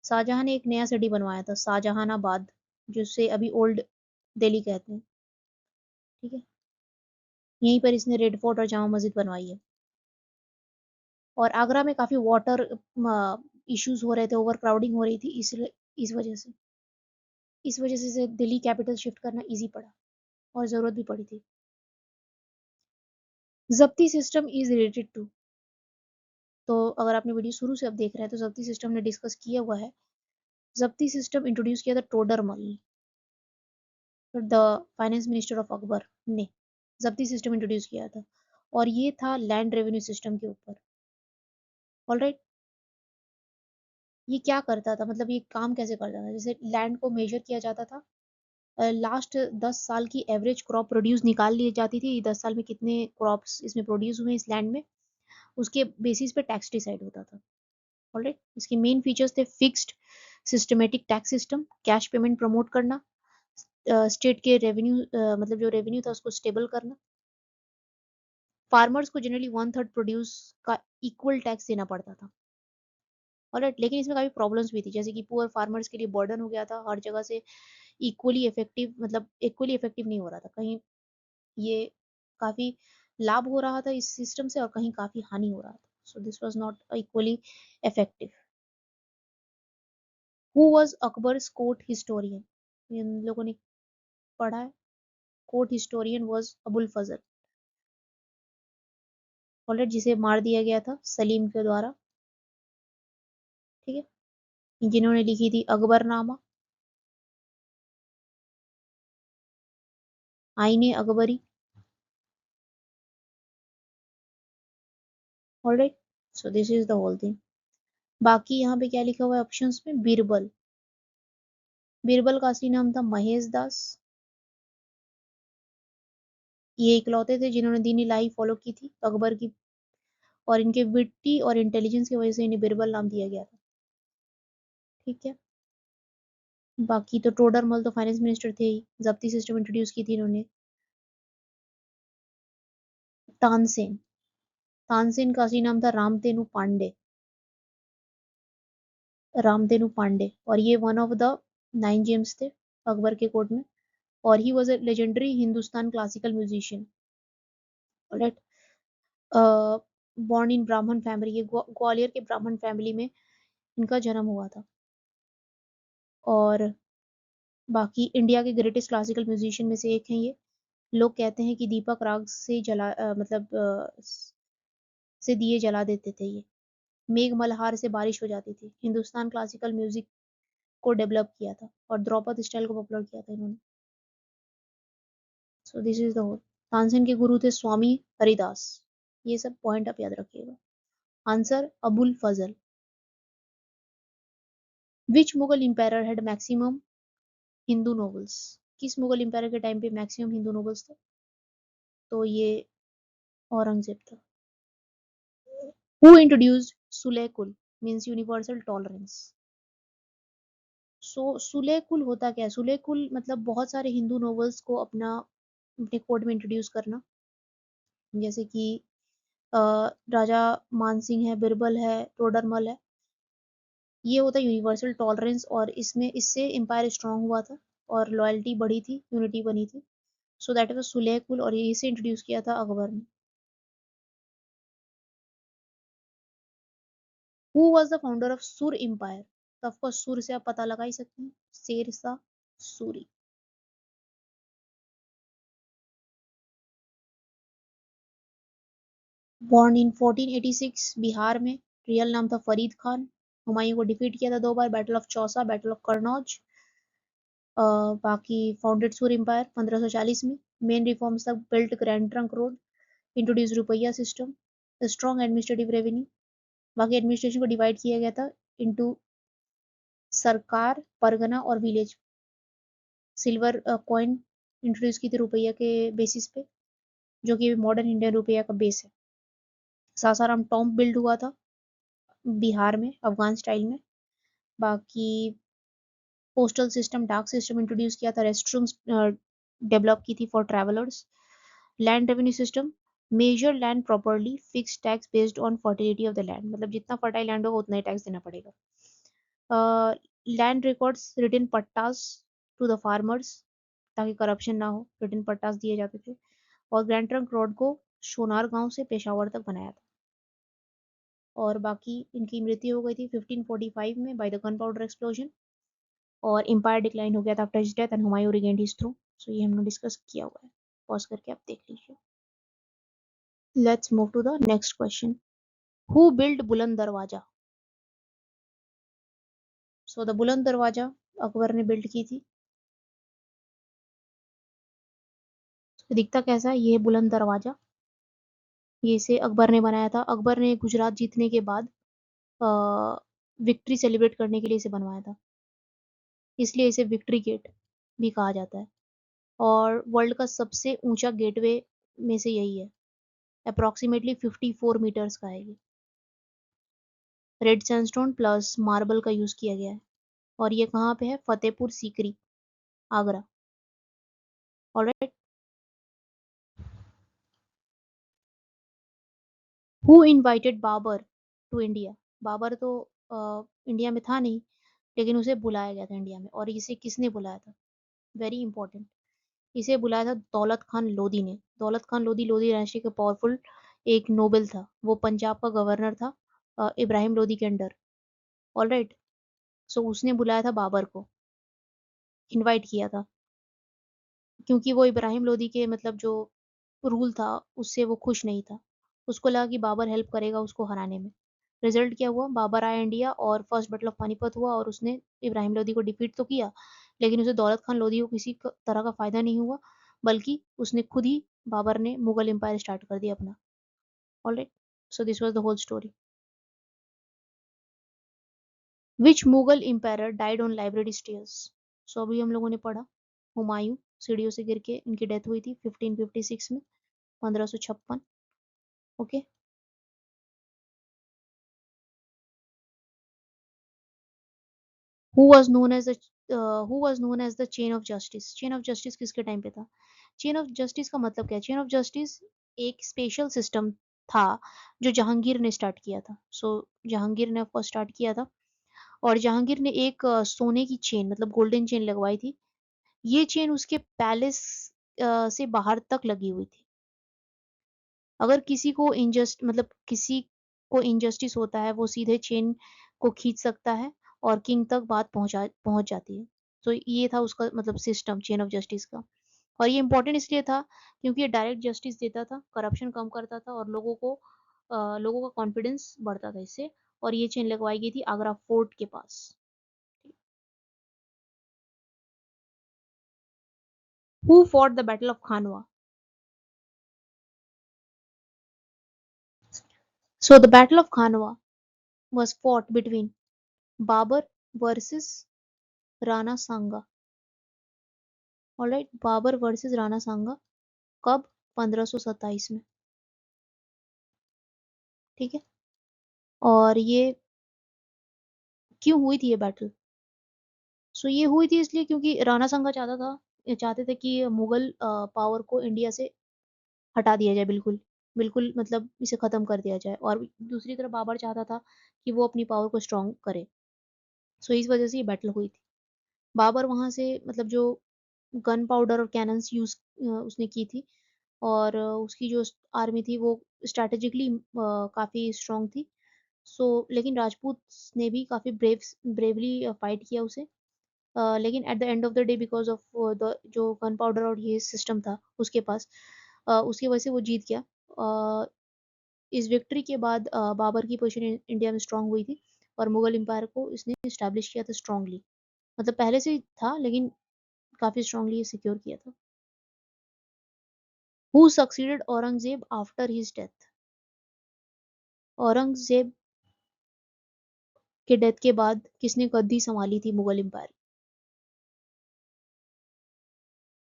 शाहजहां ने एक नया सिटी बनवाया था शाहजहानाबाद, जिसे अभी ओल्ड दिल्ली कहते हैं, ठीक है। यहीं पर इसने रेड फोर्ट और जामा मस्जिद बनवाई है। और आगरा में काफ़ी वाटर इश्यूज हो रहे थे, ओवर क्राउडिंग हो रही थी, इसलिए इस वजह से इसे दिल्ली कैपिटल शिफ्ट करना इजी पड़ा और ज़रूरत भी पड़ी थी। जब्ती सिस्टम इज रिलेटेड टू? तो अगर आपने वीडियो शुरू से अब देख रहे हैं तो जब्ती सिस्टम ने डिस्कस किया हुआ है। जब्ती सिस्टम इंट्रोड्यूस किया था Todarmal, the finance minister of Akbar ने जब्ती सिस्टम इंट्रोड्यूस किया था और ये था लैंड रेवेन्यू सिस्टम के ऊपर, ऑलराइट। ये क्या करता था, मतलब ये काम कैसे करता था? जैसे लैंड को मेजर किया जाता था, लास्ट 10 साल की एवरेज क्रॉप प्रोड्यूस निकाल ली जाती थी, 10 साल में कितने क्रॉप्स इसमें प्रोड्यूस हुए इस लैंड में, उसके बेसिस पे टैक्स डिसाइड होता था, ऑलराइट। इसके मेन फीचर्स थे fixed systematic tax system, cash payment promote करना, स्टेट के रेवेन्यू मतलब जो रेवेन्यू था उसको स्टेबल करना, फार्मर्स को जनरली 1/3 प्रोड्यूस का इक्वल टैक्स देना पड़ता था, ऑलराइट। लेकिन इसमें काफी प्रॉब्लम्स भी थी, जैसे कि पुअर फार्मर्स के लिए बर्डन हो गया था, हर जगह से इक्वली इफेक्टिव नहीं हो रहा था, कहीं ये काफी लाभ हो रहा था इस सिस्टम से और कहीं काफी हानि हो रहा था, so this was not equally effective. Who was Akbar's court historian? इन लोगों ने पढ़ा है। Court historian was Abul Fazal, alright, जिसे मार दिया गया था सलीम के द्वारा, ठीक है, जिन्होंने लिखी थी Akbarnama, Ain-i Akbari, alright, so this is the whole thing. बाकी यहाँ पे क्या लिखा हुआ है ऑप्शंस में, बीरबल। बीरबल का असली नाम था महेश दास। ये इकलौते थे जिन्होंने दीन इलाही फॉलो की थी अकबर की, और इनके विट्टी और इंटेलिजेंस की वजह से इन्हें बीरबल नाम दिया गया था। ठीक है, बाकी तो टोडरमल तो फाइनेंस मिनिस्टर थे ही, जब्ती सिस्टम इंट्रोड्यूस की थी इन्होंने। तानसेन, तानसेन का असली नाम था रामतेनु पांडे। रामतेनु पांडे, और ये वन ऑफ द 9 जेम्स थे अकबर के कोर्ट में, और he was a legendary Hindustan classical musician. Right, born in ब्राह्मण फैमिली, ये ग्वालियर के ब्राह्मण फैमिली में इनका जन्म हुआ था। और बाकी इंडिया के ग्रेटेस्ट क्लासिकल म्यूजिशियन में से एक हैं ये। लोग कहते हैं कि दीपक राग से से दिए जला देते थे ये। मेघ मल्हार से बारिश हो जाती थी। हिंदुस्तान क्लासिकल म्यूजिक को डेवलप किया था और द्रौपद स्टाइल को पॉपुलर किया था इन्होंने। So this is the whole. Tansen के गुरु थे स्वामी हरिदास। ये सब पॉइंट आप याद रखिएगा। Answer Abul Fazal. Which Mughal empire had maximum Hindu nobles? किस मुगल इंपायर के टाइम पे मैक्सिमम हिंदू नॉवेल्स थे? तो ये औरंगजेब था। हु इंट्रोड्यूस्ड सुलेकुल मींस यूनिवर्सल टॉलरेंस? सो सुलेकुल होता क्या है? सुलेकुल मतलब बहुत सारे हिंदू नॉवेल्स को अपने कोड में इंट्रोड्यूस करना। जैसे कि अ, राजा मानसिंह है, बिरबल है, टोडरमल है। ये होता है यूनिवर्सल टॉलरेंस, और इसमें इससे एम्पायर स्ट्रांग हुआ था और लॉयल्टी बढ़ी थी, यूनिटी बनी थी। सो दैट वाज सुलेकुल, और ये इसे इंट्रोड्यूस किया था अकबर ने। Who was the founder of सुर एम्पायर? तो ऑफ कोर्स सुर से आप पता लगा ही सकते हैं, शेर शाह सूरी। बॉर्न इन 1486 बिहार में, रियल नाम था फरीद खान। हुमायूं को डिफीट किया था 2 बार, battle of Chausa, battle of Kannauj. बाकी फाउंडेड सुर एम्पायर 1540 में। मेन रिफॉर्म्स तक built grand trunk road, introduce रुपया सिस्टम, स्ट्रॉन्ग एडमिनिस्ट्रेटिव रेवेन्यू। बाकी एडमिनिस्ट्रेशन को डिवाइड किया गया था इनटू सरकार, परगना और विलेज। सिल्वर कॉइन इंट्रोड्यूस की थी रुपया के बेसिस पे, जो कि मॉडर्न इंडियन रुपया का बेस है। सासाराम टॉम्ब बिल्ड हुआ था बिहार में, अफगान स्टाइल में। बाकी पोस्टल सिस्टम, डाक सिस्टम इंट्रोड्यूस किया था। रेस्टरूम्स डेवलप की थी for travellers. Land revenue system, major land properly, fix tax based on fertility of the land, मतलब जितना फर्टाइल लैंड होगा उतना ही टैक्स देना पड़ेगा। Land records, written pattas to the farmers, ताकि करप्शन ना हो, रिटन पट्टास दिए जाते थे। और ग्रैंड ट्रंक रोड को सोनार गांव से पेशावर तक बनाया था। और बाकी इनकी मृत्यु हो गई थी 1545 में by the gunpowder explosion, और एम्पायर डिक्लाइन हो गया था after his death and Humayun regained his throne. So ये हमने डिस्कस किया हुआ है, पॉज करके आप देख लीजिए। Let's move to the next question. Who build Buland Darwaza? So the बुलंद दरवाजा अकबर ने बिल्ड की थी। तो दिखता कैसा है ये बुलंद दरवाजा? ये इसे अकबर ने बनाया था। अकबर ने गुजरात जीतने के बाद विक्ट्री सेलिब्रेट करने के लिए इसे बनवाया था, इसलिए इसे विक्ट्री गेट भी कहा जाता है। और वर्ल्ड का सबसे ऊंचा गेटवे में से यही है, अप्रोक्सीमेटली 54 मीटर्स का है ये। रेड सैंडस्टोन प्लस मार्बल का यूज किया गया है, और ये कहाँ पे है? Fatehpur Sikri, Agra. Alright, who invited Babur to India? Babur तो इंडिया में था नहीं, लेकिन उसे बुलाया गया था इंडिया में, और इसे किसने बुलाया था? वेरी इंपॉर्टेंट, इसे बुलाया था दौलत खान लोधी ने। दौलत खान लोधी, लोधी डायनेस्टी का पावरफुल एक नोबल था, वो पंजाब का गवर्नर था इब्राहिम लोधी के अंडर। ऑलराइट, सो उसने बुलाया था बाबर को, इनवाइट किया था, क्योंकि वो इब्राहिम लोधी के मतलब जो रूल था उससे वो खुश नहीं था। उसको लगा कि बाबर हेल्प करेगा उसको हराने में। रिजल्ट क्या हुआ? बाबर आया इंडिया और फर्स्ट बैटल ऑफ पानीपत हुआ, और उसने इब्राहिम लोधी को डिफीट तो किया, लेकिन उसे दौलत खान लोधी को किसी तरह का फायदा नहीं हुआ, बल्कि उसने खुद ही, बाबर ने मुगल एम्पायर स्टार्ट कर दिया अपना। Alright, So this was the whole story. Which Mughal emperor died on library stairs? So अभी हम लोगों ने पढ़ा हुमायूं सीढ़ियों से गिर के इनकी डेथ हुई थी 1556 में 1556. Okay. who was known as the who was known as the chain of justice? Chain of justice किसके टाइम पे था? चेन ऑफ जस्टिस का मतलब क्या है? चेन ऑफ जस्टिस एक स्पेशल सिस्टम था जो जहांगीर ने स्टार्ट किया था. सो जहांगीर ने फर्स्ट स्टार्ट किया था और जहांगीर ने एक सोने की चेन मतलब गोल्डन चेन लगवाई थी. ये चेन उसके पैलेस से बाहर तक लगी हुई थी. अगर किसी को इनजस्ट मतलब किसी को इनजस्टिस होता है वो सीधे चेन को खींच सकता है और किंग तक बात पहुंच जाती है. तो ये था उसका मतलब सिस्टम चेन ऑफ जस्टिस का. और ये इंपॉर्टेंट इसलिए था क्योंकि ये डायरेक्ट जस्टिस देता था, करप्शन कम करता था और लोगों का कॉन्फिडेंस बढ़ता था इससे. और ये चेन लगवाई गई थी आगरा फोर्ट के पास. Who fought the battle of Khanwa? So the battle of Khanwa was fought between Babur versus Rana Sanga. Alright, Babur versus Rana Sanga. कब? 1527 में. ठीक है. और ये क्यों हुई थी ये बैटल? सो ये हुई थी इसलिए क्योंकि राणा सांगा चाहते थे कि मुगल पावर को इंडिया से हटा दिया जाए बिल्कुल. बिल्कुल मतलब इसे खत्म कर दिया जाए. और दूसरी तरफ बाबर चाहता था कि वो अपनी पावर को स्ट्रांग करे. सो इस वजह से ये बैटल हुई थी. बाबर वहां से मतलब जो गन पाउडर और कैनन्स यूज उसने की थी. और उसकी जो आर्मी थी वो स्ट्रैटेजिकली काफ़ी स्ट्रॉन्ग थी. सो लेकिन राजपूत ने भी काफ़ी ब्रेवली फाइट किया उसे. लेकिन at the end of the day because of the जो गन पाउडर और ये सिस्टम था उसके पास, उसकी वजह से वो जीत गया. इस विक्ट्री के बाद बाबर की पोजीशन इंडिया में स्ट्रांग हुई थी और मुगल एम्पायर को इसने इस्टेब्लिश किया था स्ट्रांगली. मतलब पहले से ही था लेकिन काफ़ी स्ट्रांगली सिक्योर किया था. Who succeeded Aurangzeb after his death? Aurangzeb के डेथ के बाद किसने गद्दी संभाली थी मुगल एम्पायर?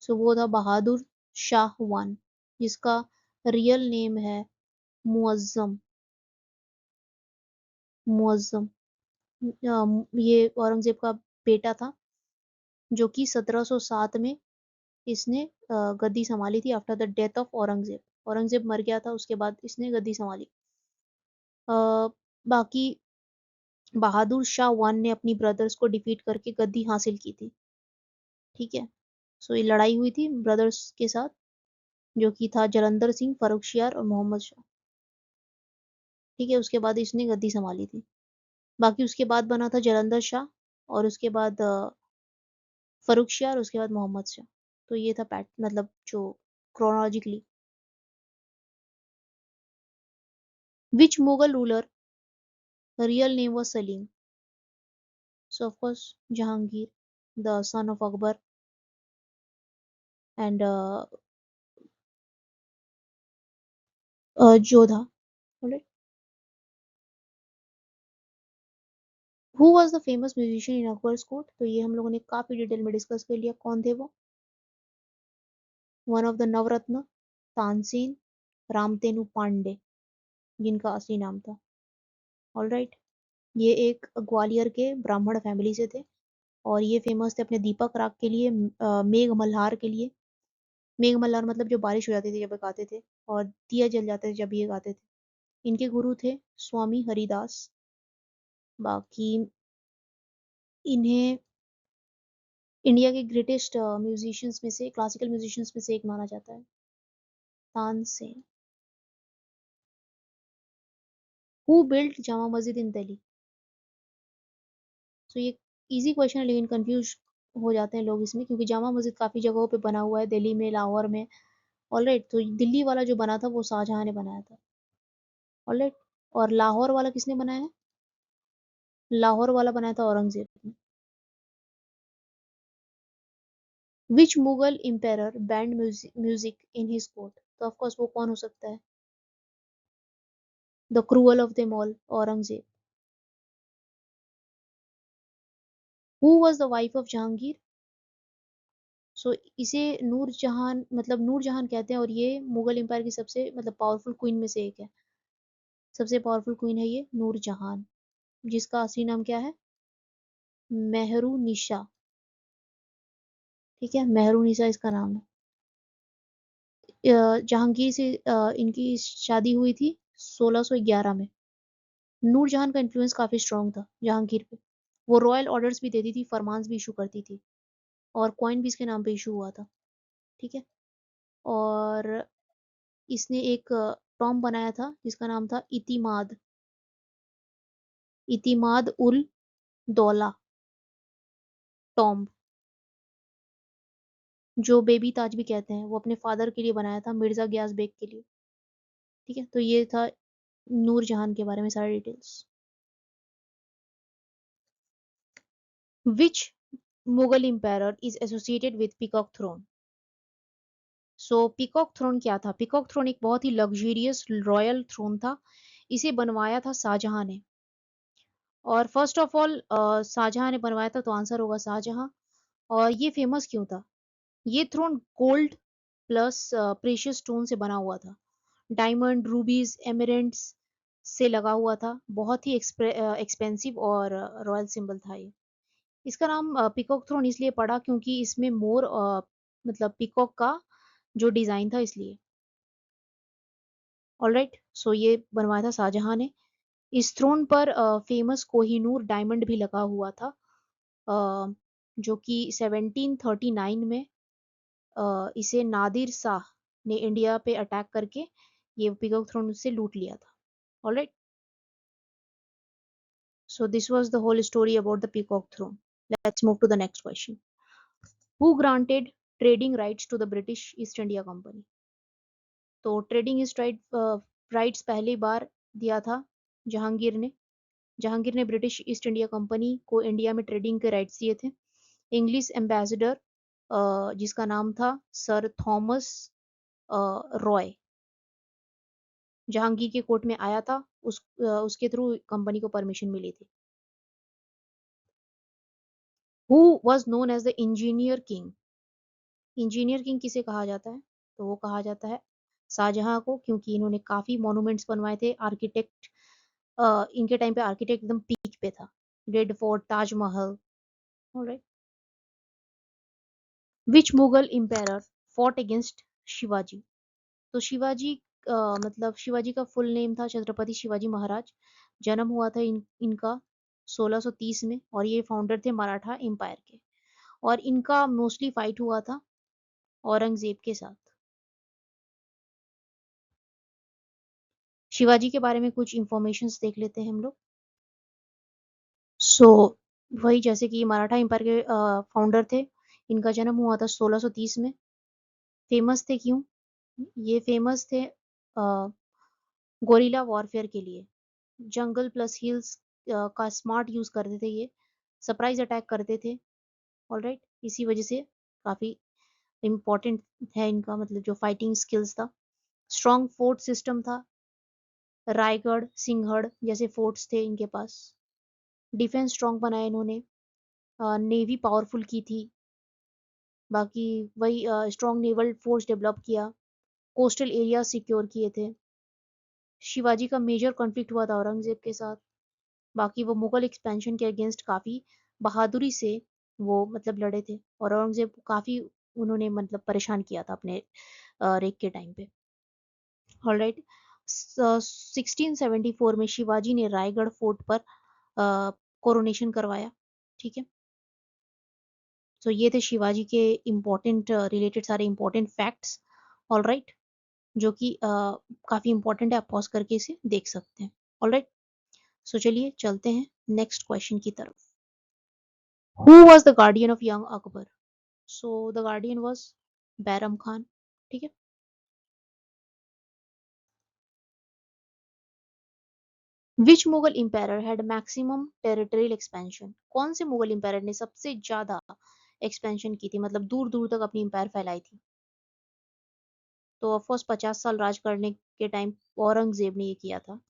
सो वो था बहादुर शाह वन, जिसका रियल नेम है मुअज्जम. मुअज्जम. ये औरंगजेब का बेटा था जो कि 1707 में इसने गद्दी संभाली थी after the death of Aurangzeb. Aurangzeb मर गया था उसके बाद इसने गद्दी संभाली. बाकी बहादुर शाह वन ने अपनी ब्रदर्स को डिफीट करके गद्दी हासिल की थी. ठीक है. सो ये लड़ाई हुई थी ब्रदर्स के साथ जो कि था जलंधर सिंह, फर्रुखसियार और मोहम्मद शाह. ठीक है. उसके बाद इसने गद्दी संभाली थी. बाकी उसके बाद बना था जलंधर शाह और उसके बाद फर्रुखसियार, उसके बाद मोहम्मद शाह. तो ये था पैट मतलब जो chronologically. Which Mughal ruler real name was Salim? So of course Jahangir, the son of Akbar and Jodha. Alright. Who was the famous musician in Akbar's court? तो ये हम लोगों ने काफी डिटेल में डिस्कस कर लिया. कौन थे वो? वन ऑफ द नवरत्न, तानसेन, रामतेनु पांडे जिनका असली नाम था. ऑलराइट. ये एक ग्वालियर के ब्राह्मण फैमिली से थे और ये फेमस थे अपने दीपक राग के लिए, मेघ मल्हार के लिए. मेघ मल्हार मतलब जो बारिश हो जाती थी जब ये गाते थे और दिया जल जाते थे जब ये गाते थे. इनके गुरु थे स्वामी हरिदास. बाकी इन्हें इंडिया के ग्रेटेस्ट म्यूजिशियंस में से, क्लासिकल म्यूजिशियंस में से एक माना जाता है. तानसेन. हु बिल्ट जामा मस्जिद इन दिल्ली? तो ये इजी क्वेश्चन है लेकिन कंफ्यूज हो जाते हैं लोग इसमें क्योंकि जामा मस्जिद काफ़ी जगहों पे बना हुआ है, दिल्ली में, लाहौर में. ऑलराइट. तो दिल्ली वाला जो बना था वो शाहजहां ने बनाया था. ऑलराइट. और लाहौर वाला किसने बनाया है? लाहौर वाला बनाया था औरंगजेब ने. Which Mughal empire banned music in his court? तो ऑफ कोर्स वो कौन हो सकता है? The cruel of them all, Aurangzeb. Who was the wife of Jahangir? So इसे नूर जहां, मतलब नूर जहां कहते हैं, और ये मुगल एम्पायर की सबसे मतलब पावरफुल क्वीन में से एक है। सबसे पावरफुल क्वीन है ये नूर जहां, जिसका असली नाम क्या है? मेहरू निशा। ठीक है, मेहरू निशा इसका नाम है। जहांगीर से इनकी शादी हुई थी 1611 में। नूरजहां का इन्फ्लुएंस काफी स्ट्रांग था जहांगीर पे। वो रॉयल ऑर्डर्स भी देती थी, फरमान्स भी इशू करती थी, और कॉइन भी इसके नाम पे इशू हुआ था। ठीक है। और इसने एक टॉम बनाया था जिसका नाम था इतिमाद, इतिमाद उल दौला टॉम, जो बेबी ताज भी कहते हैं। वो अपने फादर के लिए बनाया था, मिर्जा गयास बेग के लिए। ठीक है, तो ये था नूरजहां के बारे में सारे details. Which Mughal empire is associated with peacock throne? So peacock throne क्या था? पीकॉक थ्रोन एक बहुत ही लग्जरियस रॉयल थ्रोन था। इसे बनवाया था शाहजहां ने। और फर्स्ट ऑफ ऑल शाहजहां ने बनवाया था, तो आंसर होगा शाहजहां। और ये फेमस क्यों था? ये throne gold plus precious stone से बना हुआ था। डायमंड, रूबीज, एमरेल्ड्स से लगा हुआ था। बहुत ही एक्सपेंसिव और रॉयल सिंबल था ये। इसका नाम पीकॉक थ्रोन इसलिए पड़ा क्योंकि इसमें मोर मतलब पीकॉक का जो डिजाइन था, इसलिए। ऑलराइट, सो ये बनवाया था शाहजहां ने। इस थ्रोन पर फेमस कोहिनूर डायमंड भी लगा हुआ था, जो कि 1739 में इसे नादिर शाह ने इंडिया पे अटैक करके ये पीकॉक थ्रोन से लूट लिया था। Alright, so this was the whole story about the peacock throne. Let's move to the next question. Who granted trading rights to the British East India Company? तो trading rights पहली बार दिया था जहांगीर ने। जहांगीर ने ब्रिटिश ईस्ट इंडिया कंपनी को India में trading के rights दिए थे। इंग्लिश एम्बेसडर जिसका नाम था सर थॉमस रॉय, जहांगीर के कोर्ट में आया था। उसके थ्रू कंपनी को परमिशन मिली थी। Who was known as the engineer king? Engineer king किसे कहा जाता है? तो वो कहा जाता है शाहजहां को, क्योंकि इन्होंने काफी मॉन्यूमेंट्स बनवाए थे। आर्किटेक्ट, इनके टाइम पे आर्किटेक्ट एकदम पीक पे था। Red fort, Taj Mahal. Alright, which Mughal empire fought against Shivaji? तो शिवाजी मतलब शिवाजी का फुल नेम था छत्रपति शिवाजी महाराज। जन्म हुआ था इनका 1630 में, और ये फाउंडर थे मराठा एम्पायर के। और इनका मोस्टली फाइट हुआ था औरंगजेब के साथ। शिवाजी के बारे में कुछ इंफॉर्मेशन देख लेते हैं हम लोग। सो वही, जैसे कि मराठा एम्पायर के फाउंडर थे। इनका जन्म हुआ था 1630 में। फेमस थे क्यों? ये फेमस थे गोरिल्ला वॉरफेयर के लिए। जंगल प्लस हिल्स का स्मार्ट यूज करते थे ये। सरप्राइज अटैक करते थे। ऑलराइट, इसी वजह से काफी इम्पोर्टेंट है इनका, मतलब जो फाइटिंग स्किल्स था। स्ट्रॉन्ग फोर्ट सिस्टम था। रायगढ़, सिंहगढ़ जैसे फोर्ट्स थे इनके पास। डिफेंस स्ट्रॉन्ग बनाया इन्होंने। नेवी पावरफुल की थी। बाकी वही स्ट्रॉन्ग नेवल फोर्स डेवलप किया। कोस्टल एरिया सिक्योर किए थे। शिवाजी का मेजर कॉन्फ्लिक्ट हुआ था औरंगजेब के साथ। बाकी वो मुगल एक्सपेंशन के अगेंस्ट काफी बहादुरी से वो मतलब लड़े थे, और औरंगजेब को काफी उन्होंने मतलब परेशान किया था अपने रेक के टाइम पे। ऑलराइट, 1674 में शिवाजी ने रायगढ़ फोर्ट पर कोरोनेशन करवाया। ठीक है, तो ये थे शिवाजी के इम्पोर्टेंट रिलेटेड सारे इम्पोर्टेंट फैक्ट्स। ऑलराइट, जो कि काफी इंपॉर्टेंट है, आप पॉज करके इसे देख सकते हैं। ऑलराइट, सो चलिए चलते हैं नेक्स्ट क्वेश्चन की तरफ। Who was the guardian of young Akbar? So the guardian was Bairam Khan. ठीक है, which Mughal empire had maximum territorial expansion? कौन से मुगल एम्पायर ने सबसे ज्यादा एक्सपेंशन की थी, मतलब दूर दूर तक अपनी एम्पायर फैलाई थी? तो ऑफकोर्स 50 साल राज करने के टाइम औरंगजेब ने ये किया था।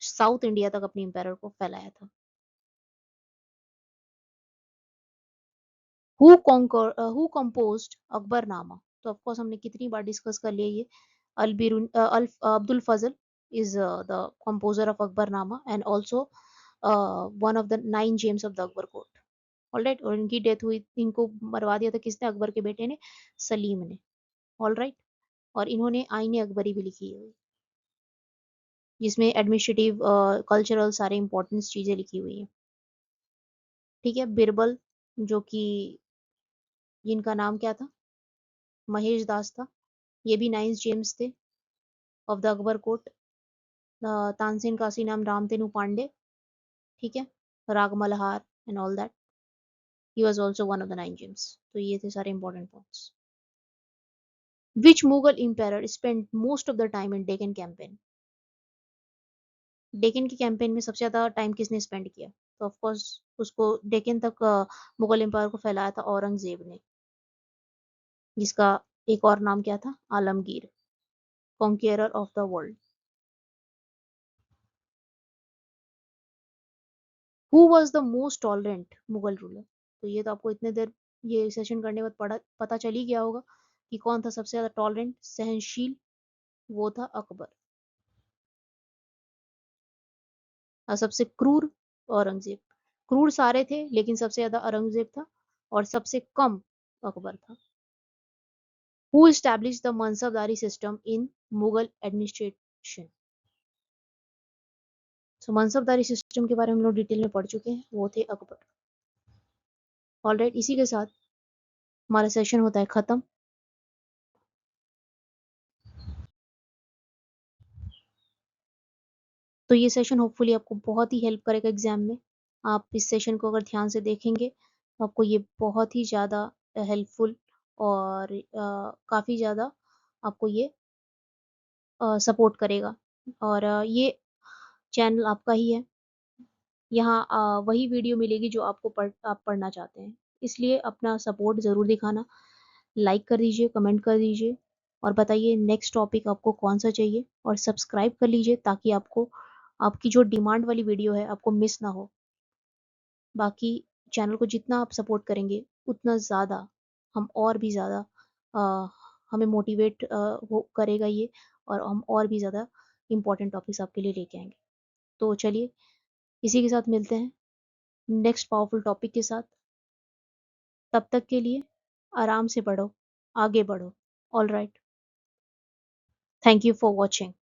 साउथ इंडिया तक अपनी एम्पायर को फैलाया था। Who composed Akbarnama? तो ऑफ कोर्स हमने कितनी बार डिस्कस कर लिया ये। Abdul Fazal is the composer of Akbarnama and also one of the 9 gems of the Akbar court. Alright, और इनकी डेथ हुई, इनको मरवा दिया था किसने? अकबर के बेटे ने, सलीम ने। ऑलराइट, और इन्होंने आईने अकबरी भी लिखी है, जिसमें एडमिनिस्ट्रेटिव कल्चरल सारे इंपॉर्टेंट चीजें लिखी हुई हैं। ठीक है, बिरबल, जो कि जिनका नाम क्या था? महेश दास था। ये भी 9 जेम्स थे of the Akbar court. Tansen काशी नाम रामतेनु पांडे, ठीक है, raag Malhar and all that, he was also one of the 9 gems. तो ये थे सारे important points. Which Mughal empire spent most of the time in Deccan campaign? Deccan की कैंपेन में सबसे ज्यादा टाइम किसने स्पेंड किया? तो ऑफ कोर्स उसको डेक्कन तक मुगल एम्पायर को फैलाया था औरंगजेब ने, जिसका एक और नाम क्या था? Alamgir, conqueror of the world. Who was the most tolerant Mughal ruler? तो ये तो आपको इतने देर ये सेशन करने के बाद पता चल ही गया होगा कि कौन था सबसे ज्यादा टॉलरेंट, सहनशील। वो था अकबर। और सबसे क्रूर, औरंगजेब। क्रूर सारे थे लेकिन सबसे ज्यादा औरंगजेब था, और सबसे कम अकबर था। Who established the मनसबदारी system in Mughal administration? So मनसबदारी system के बारे में हम लोग डिटेल में पढ़ चुके हैं, वो थे अकबर। ऑलराइट, इसी के साथ हमारा सेशन होता है खत्म। तो ये सेशन होपफुली आपको बहुत ही हेल्प करेगा एग्जाम में। आप इस सेशन को अगर ध्यान से देखेंगे तो आपको ये बहुत ही ज़्यादा हेल्पफुल और काफ़ी ज़्यादा आपको ये सपोर्ट करेगा। और ये चैनल आपका ही है। यहाँ वही वीडियो मिलेगी जो आप पढ़ना चाहते हैं। इसलिए अपना सपोर्ट ज़रूर दिखाना। लाइक कर दीजिए, कमेंट कर दीजिए, और बताइए नेक्स्ट टॉपिक आपको कौन सा चाहिए, और सब्सक्राइब कर लीजिए ताकि आपको आपकी जो डिमांड वाली वीडियो है आपको मिस ना हो। बाकी चैनल को जितना आप सपोर्ट करेंगे उतना ज़्यादा हम और भी ज़्यादा हमें मोटिवेट वो करेगा ये, और हम और भी ज़्यादा इम्पोर्टेंट टॉपिक्स आपके लिए लेके आएंगे। तो चलिए, इसी के साथ मिलते हैं नेक्स्ट पावरफुल टॉपिक के साथ। तब तक के लिए आराम से पढ़ो, आगे बढ़ो। All right, thank you for watching.